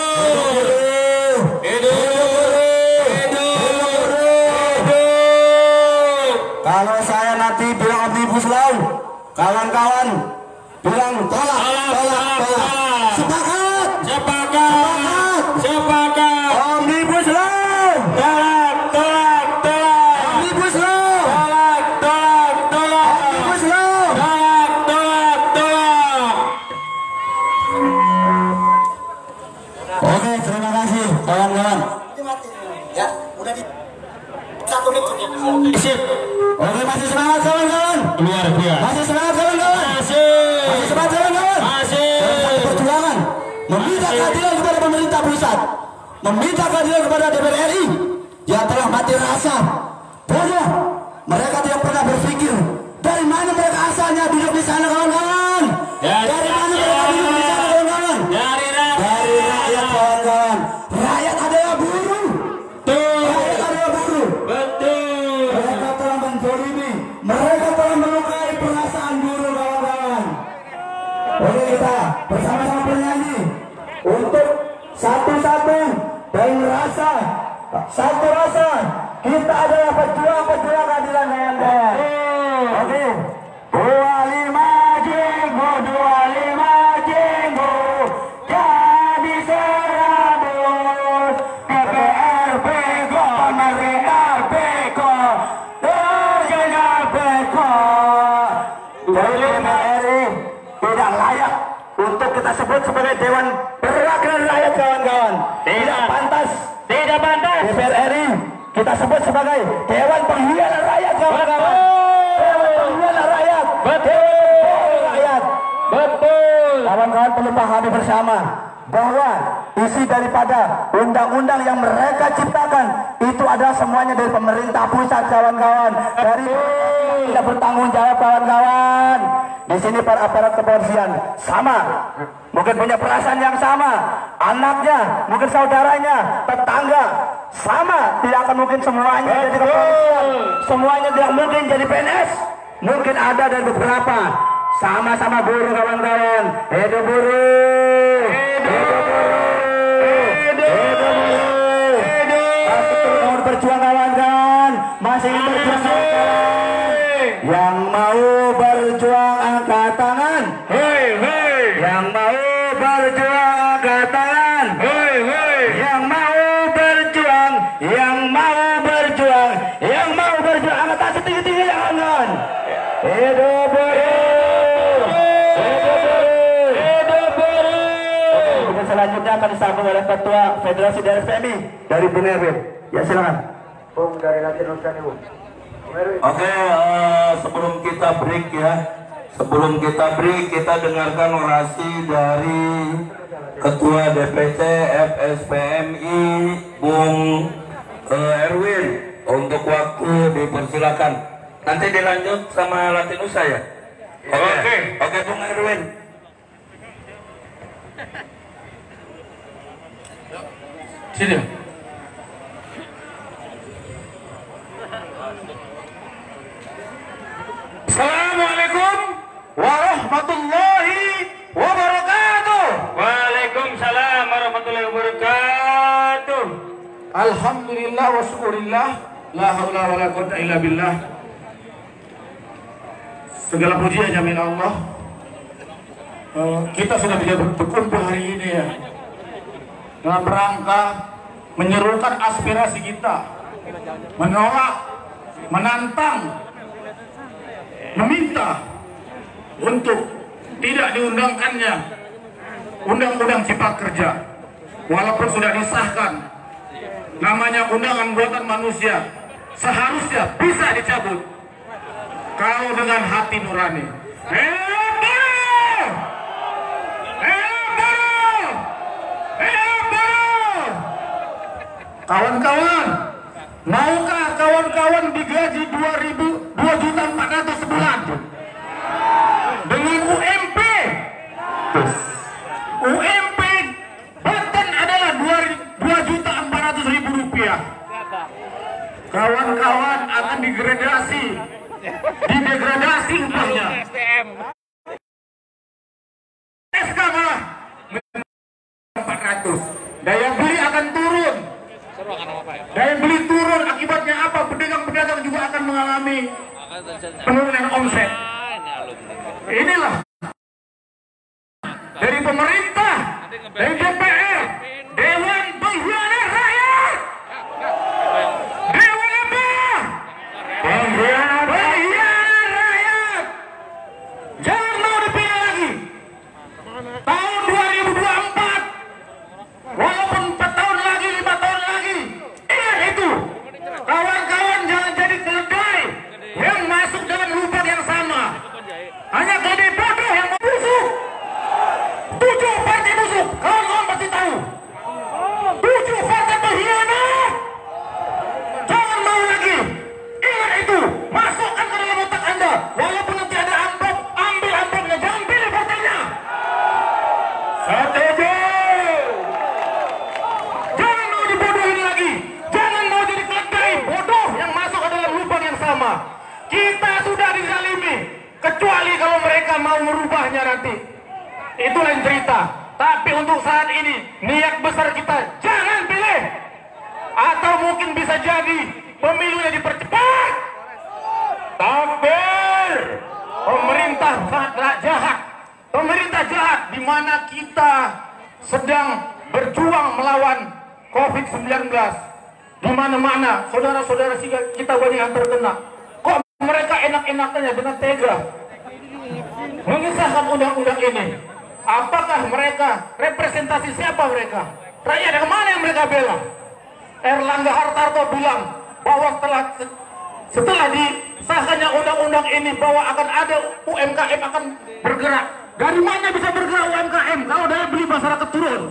Kalau saya nanti bilang omnibus law, kawan-kawan bilang tolak. Sepakat. Omnibus law. Omnibus law. Omnibus law. Oke, terima kasih kawan-kawan. Ya, udah di 1 menit. Sip. Oke, masih semangat kawan-kawan. Luar biasa. Masih semangat kawan-kawan. Masih semangat kawan-kawan. Dalam perjuangan meminta keadilan kepada pemerintah pusat, meminta keadilan kepada DPR RI. Dia telah mati rasa. Bodoh. Mereka tidak pernah berpikir dari mana mereka asalnya duduk di sana kawan-kawan. Dari mana mereka duduk di sana kawan-kawan? Dari rakyat kawan-kawan. Rakyat adalah buruh. Rakyat adalah buruh. Betul. Mereka telah menzalimi, mereka telah melukai perasaan buruh kawan-kawan. Oke, kita bersama-sama bernyanyi untuk satu-satu dan rasa, satu rasa. Kita adalah pejuang keadilan kawan-kawan. Oke, 25 Jenggo, 25 Jenggo, jadi serabut. DPR bego, pemerintah bego, terjaga bego. dari DPR RI tidak layak untuk kita sebut sebagai Dewan Perwakilan Rakyat, kawan-kawan. Tidak pantas. Tidak pantas. DPR RI kita sebut sebagai Dewan Pengkhianat Rakyat, kawan-kawan. Dewan Pengkhianat Rakyat. Betul. Rakyat. Betul. Kawan-kawan perlu pahami bersama bahwa isi daripada undang-undang yang mereka ciptakan itu adalah semuanya dari pemerintah pusat, kawan-kawan. Dari tidak bertanggung jawab, kawan-kawan. Di sini para aparat kepolisian sama, mungkin punya perasaan yang sama. Anaknya, mungkin saudaranya, tetangga sama. Tidak akan mungkin semuanya jadi kepolisian, semuanya tidak mungkin jadi PNS. Mungkin ada dan beberapa sama-sama buruh, kawan-kawan. Hidup buruh, hidup buruh, hidup buruh. Masih mau berjuang, kawan-kawan. Masih ingin berjuang, kawan-kawan. Yang mau berjuang angkat tangan. Hei, hei. Yang mau berjuang angkat tangan. Hei, hei. Yang mau berjuang, yang mau berjuang, yang mau berjuang angkat tangan setinggi-tinggi, kawan-kawan. Hidup buruh, hidup buruh, hidup buruh. Dan selanjutnya akan disambung oleh Ketua Federasi DSPMI dari Bung Erwin. Ya, silakan. Bung dari Latin Nusa Ibu. Oke, sebelum kita break ya, sebelum kita break kita dengarkan orasi dari Ketua DPC FSPMI Bung Erwin. Untuk waktu dipersilakan. Nanti dilanjut sama Latinusa ya. Oke, Bung Erwin. Sini. Assalamualaikum warahmatullahi wabarakatuh. Waalaikumsalam warahmatullahi wabarakatuh. Alhamdulillah wa syukurillah. La haula wa la quwwata illa billah. Segala puji hanya milik Allah. Kita sudah bisa berkumpul hari ini ya, dalam rangka menyerukan aspirasi kita, menolak, menantang, meminta untuk tidak diundangkannya Undang-Undang Cipta Kerja, walaupun sudah disahkan. Namanya undangan buatan manusia, seharusnya bisa dicabut kalau dengan hati nurani. Kawan-kawan, maukah kawan-kawan digaji 2.400 sebulan dengan UMP? UMP Banten adalah 2.400.000 rupiah. Kawan-kawan akan didegradasi upahnya. SK malah 400. Daya beli akan turun. Daya beli turun, akibatnya apa? Pedagang-pedagang juga akan mengalami penurunan omset. Inilah dari pemerintah, dari DPR, Dewan Pengkhianat Rakyat. Dewan apa? Pengkhianat rakyat. Jangan mau dipilih lagi. Tahun 2024, walaupun 4 tahun lagi, 5 tahun lagi, ingat itu. Kawan-kawan jangan jadi keledai yang masuk dalam lubang yang sama. Hanya keledai bodoh yang busuk. 7 partai busuk, kawan-kawan pasti tahu. 7 partai pengkhianat. Jangan mau lagi. Ingat itu, masukkan ke dalam otak Anda. Walaupun nanti ada amplop, ambil amplopnya, jangan pilih partainya. Setuju. Jangan mau dibodohin lagi. Jangan mau jadi keledai bodoh yang masuk ke dalam lubang yang sama. Kita sudah dizalimi, kecuali kalau mereka mau merubahnya nanti. Itu lain cerita. Tapi untuk saat ini, niat besar kita jangan pilih. Atau mungkin bisa jadi pemilunya dipercepat. Takbir. Pemerintah sangat jahat. Pemerintah jahat di mana kita sedang berjuang melawan COVID-19. Di mana-mana saudara-saudara kita banyak yang terkena. Kok mereka enak-enakannya dengan tega mengisahkan undang-undang ini. Apakah mereka representasi siapa mereka? Rakyat yang mana yang mereka bela? Erlangga Hartarto bilang bahwa setelah disahkannya undang-undang ini bahwa akan ada UMKM akan bergerak. Dari mana bisa bergerak UMKM kalau daya beli masyarakat turun?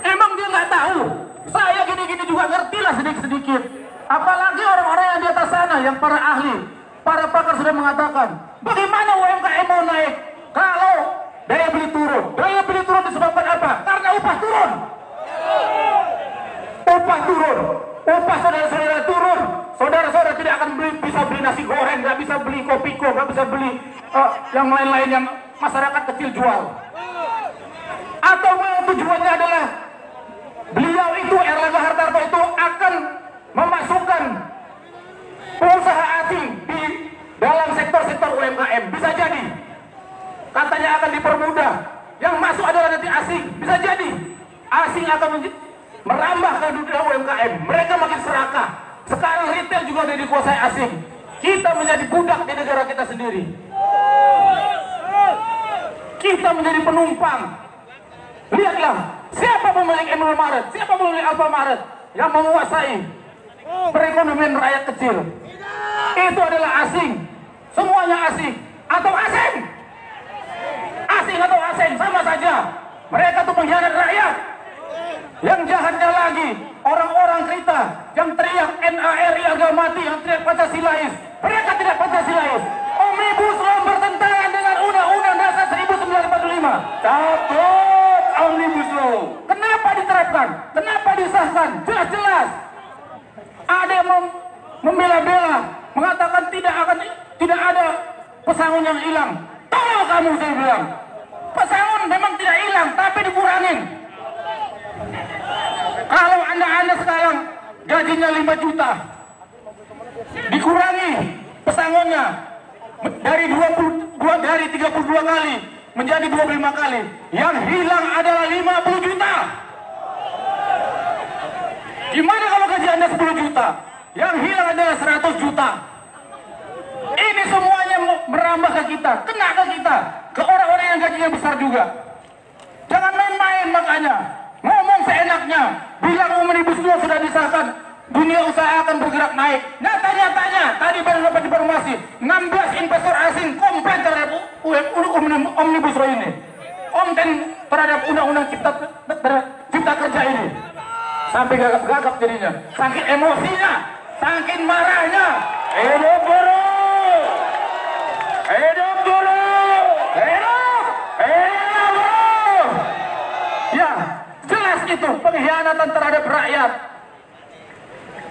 Emang dia nggak tahu? Saya gini-gini juga ngertilah sedikit-sedikit. Apalagi orang-orang yang di atas sana, yang para ahli, para pakar sudah mengatakan, bagaimana UMKM mau naik kalau daya beli turun? Daya beli turun disebabkan apa? Karena upah turun. Upah turun. Upah saudara-saudara turun. Saudara-saudara tidak akan bisa beli nasi goreng, nggak bisa beli kopiko, nggak bisa beli yang lain-lain yang masyarakat kecil jual. Atau memang tujuannya adalah beliau itu, Erlangga Hartarto itu akan memasukkan pengusaha asing di dalam sektor-sektor UMKM. Bisa jadi. Katanya akan dipermudah. Yang masuk adalah nanti asing. Bisa jadi. Asing akan merambah ke dunia UMKM. Mereka makin serakah. Sekarang retail juga sudah dikuasai asing. Kita menjadi budak di negara kita sendiri. Kita menjadi penumpang. Lihatlah, siapa pemilik Indomaret, siapa pemilik Alfamaret yang menguasai perekonomian rakyat kecil? Itu adalah asing. Semuanya asing. Atau asing. Asing atau asing, sama saja. Mereka tuh pengkhianat rakyat. Yang jahatnya lagi, orang-orang kita yang teriak NKRI harga mati, yang teriak Pancasilais. Mereka tidak Pancasilais. Omnibus Law bertentangan dengan Undang-Undang Dasar 1945. Cabut Omnibus Law. Kenapa diterapkan? Kenapa disahkan? Jelas-jelas. Ada yang membela-bela, mengatakan tidak ada pesangon yang hilang. Tolong kamu, saya bilang. Pesangon memang tidak hilang, tapi dikurangin. Kalau anda sekarang gajinya 5 juta, dikurangi pesangonnya dari 32 kali menjadi 25 kali. Yang hilang adalah 50 juta. Gimana kalau gaji anda 10 juta? Yang hilang adalah 100 juta. Ini semuanya merambah ke kita, kena ke kita, ke orang-orang yang gajinya besar juga. Jangan main-main makanya. Ngomong seenaknya, bilang Omnibus Law sudah disahkan, dunia usaha akan bergerak naik. Nyata-nyatanya, tadi baru dapat informasi, 16 investor asing komplain terhadap Omnibus Law ini. Konten terhadap undang-undang cipta kerja ini. Sampai gagap-gagap jadinya. Saking emosinya, saking marahnya. Hidup buruh! Hidup buruh! Hidup! Hidup buruh! Ya, jelas itu pengkhianatan terhadap rakyat.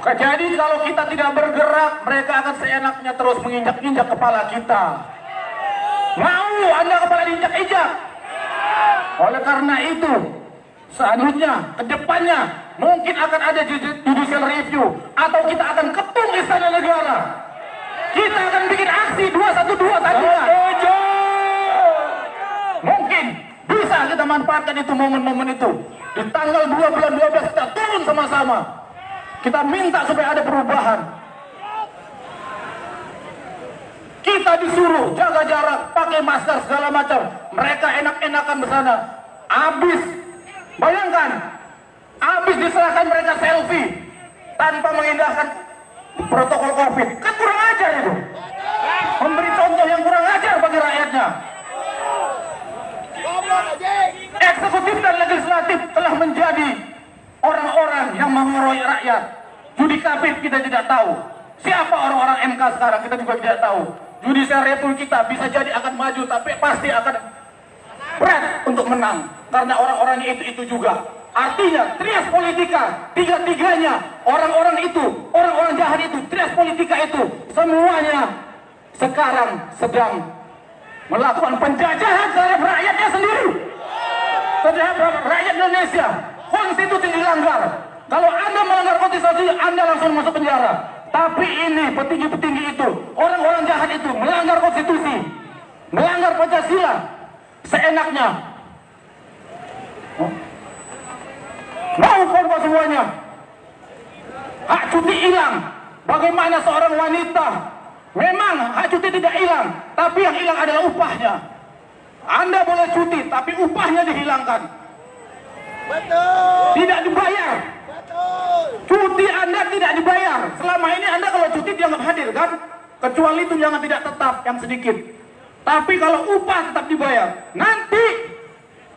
Jadi kalau kita tidak bergerak, mereka akan seenaknya terus menginjak-injak kepala kita. Mau anda kepala diinjak-injak? Oleh karena itu, selanjutnya, kedepannya, mungkin akan ada judicial review, atau kita akan ketung istana negara. Kita akan bikin aksi 212 tadinya. Mungkin bisa kita manfaatkan itu, momen-momen itu. Di tanggal 2 bulan 12 kita turun sama-sama. Kita minta supaya ada perubahan. Kita disuruh jaga jarak, pakai masker segala macam. Mereka enak-enakan bersana. Habis, bayangkan, habis diserahkan mereka selfie tanpa mengindahkan protokol COVID. Kan kurang ajar itu. Memberi contoh yang kurang ajar bagi rakyatnya. Eksekutif dan legislatif telah menjadi orang-orang yang mengeroyok rakyat. Judikatif kita tidak tahu. Siapa orang-orang MK sekarang kita juga tidak tahu. Judicial review kita bisa jadi akan maju, tapi pasti akan berat untuk menang. Karena orang-orangnya itu juga. Artinya trias politika, tiga-tiganya, orang-orang itu, orang-orang jahat itu, trias politika itu, semuanya sekarang sedang melakukan penjajahan terhadap rakyatnya sendiri. Terhadap rakyat Indonesia. Konstitusi dilanggar. Kalau Anda melanggar konstitusi, Anda langsung masuk penjara. Tapi ini petinggi-petinggi itu, orang-orang jahat itu melanggar konstitusi, melanggar Pancasila, seenaknya. Mau korban semuanya. Hak cuti hilang. Bagaimana seorang wanita memang hak cuti tidak hilang, tapi yang hilang adalah upahnya. Anda boleh cuti, tapi upahnya dihilangkan. Betul. Tidak dibayar. Betul. Cuti Anda tidak dibayar. Selama ini Anda kalau cuti dianggap hadir kan? Kecuali tunjangan tidak tetap yang sedikit. Tapi kalau upah tetap dibayar. Nanti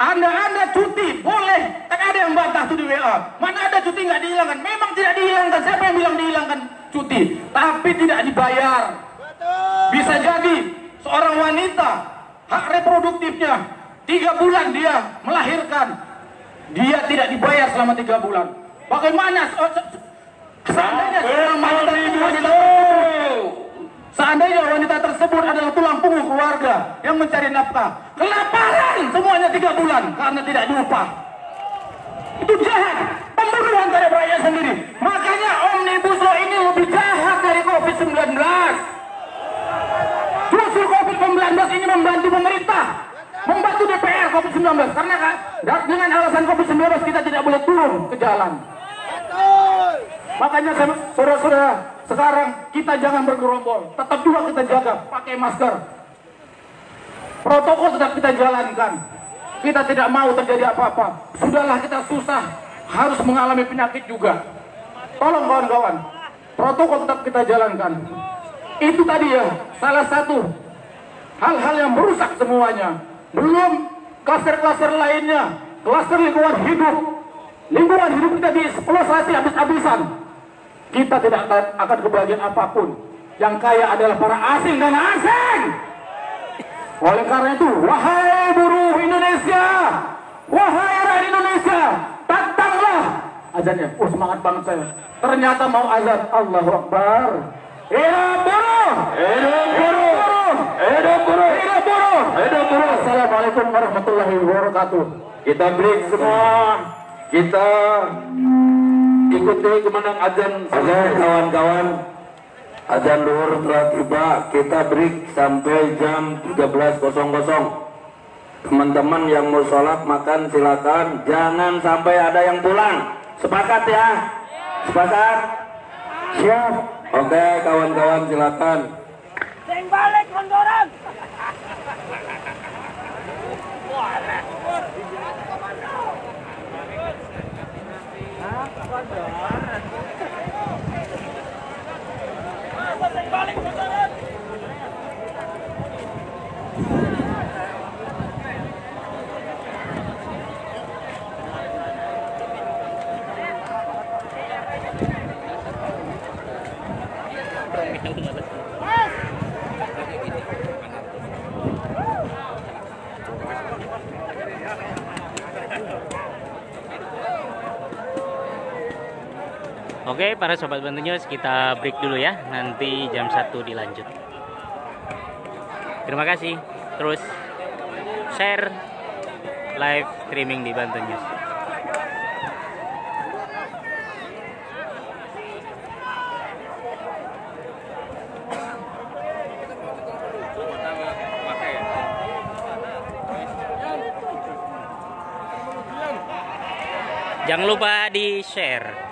Anda cuti boleh. Kan ada yang bantah tuh di WA. Mana ada cuti nggak dihilangkan? Memang tidak dihilangkan. Siapa yang bilang dihilangkan cuti? Tapi tidak dibayar. Bisa jadi seorang wanita hak reproduktifnya 3 bulan dia melahirkan, dia tidak dibayar selama 3 bulan. Bagaimana seandainya wanita tersebut adalah tulang punggung keluarga yang mencari nafkah, kelaparan semuanya 3 bulan karena tidak diupah. Itu jahat, pembunuhan terhadap rakyat sendiri. Makanya Omnibus Law ini lebih jahat dari COVID-19. Justru COVID-19 ini membantu pemerintah, membantu DPR COVID-19. Karena dengan alasan COVID-19 kita tidak boleh turun ke jalan. Makanya saudara-saudara, sekarang kita jangan bergerombol. Tetap juga kita jaga, pakai masker. Protokol tetap kita jalankan. Kita tidak mau terjadi apa-apa. Sudahlah kita susah, harus mengalami penyakit juga. Tolong kawan-kawan, protokol tetap kita jalankan. Itu tadi ya, salah satu hal-hal yang merusak semuanya. Belum klaster-klaster lainnya, klaster lingkungan hidup. Lingkungan hidup kita dieksploitasi habis-habisan. Kita tidak akan kebahagiaan apapun. Yang kaya adalah para asing dan asing. Oleh karena itu, wahai buruh Indonesia, wahai rakyat Indonesia, datanglah. Azannya, semangat banget saya. Ternyata mau azan. Allahu Akbar. Hidup buruh! Hidup buruh! Hidup buruh! Hidup buruh! Hidup buruh! Assalamualaikum warahmatullahi wabarakatuh. Kita break semua. Kita ikuti kemandang azan. Kawan-kawan, azan duhur telah tiba. Kita break sampai jam 13.00. Teman-teman yang mau sholat makan silakan. Jangan sampai ada yang pulang. Sepakat ya? Sepakat? Siap. Oke, kawan-kawan silakan. Sing balik kondoran. Oke, para sobat Bantu News, kita break dulu ya. Nanti jam 1 dilanjut. Terima kasih. Terus share live streaming di Bantu News. Jangan lupa di share.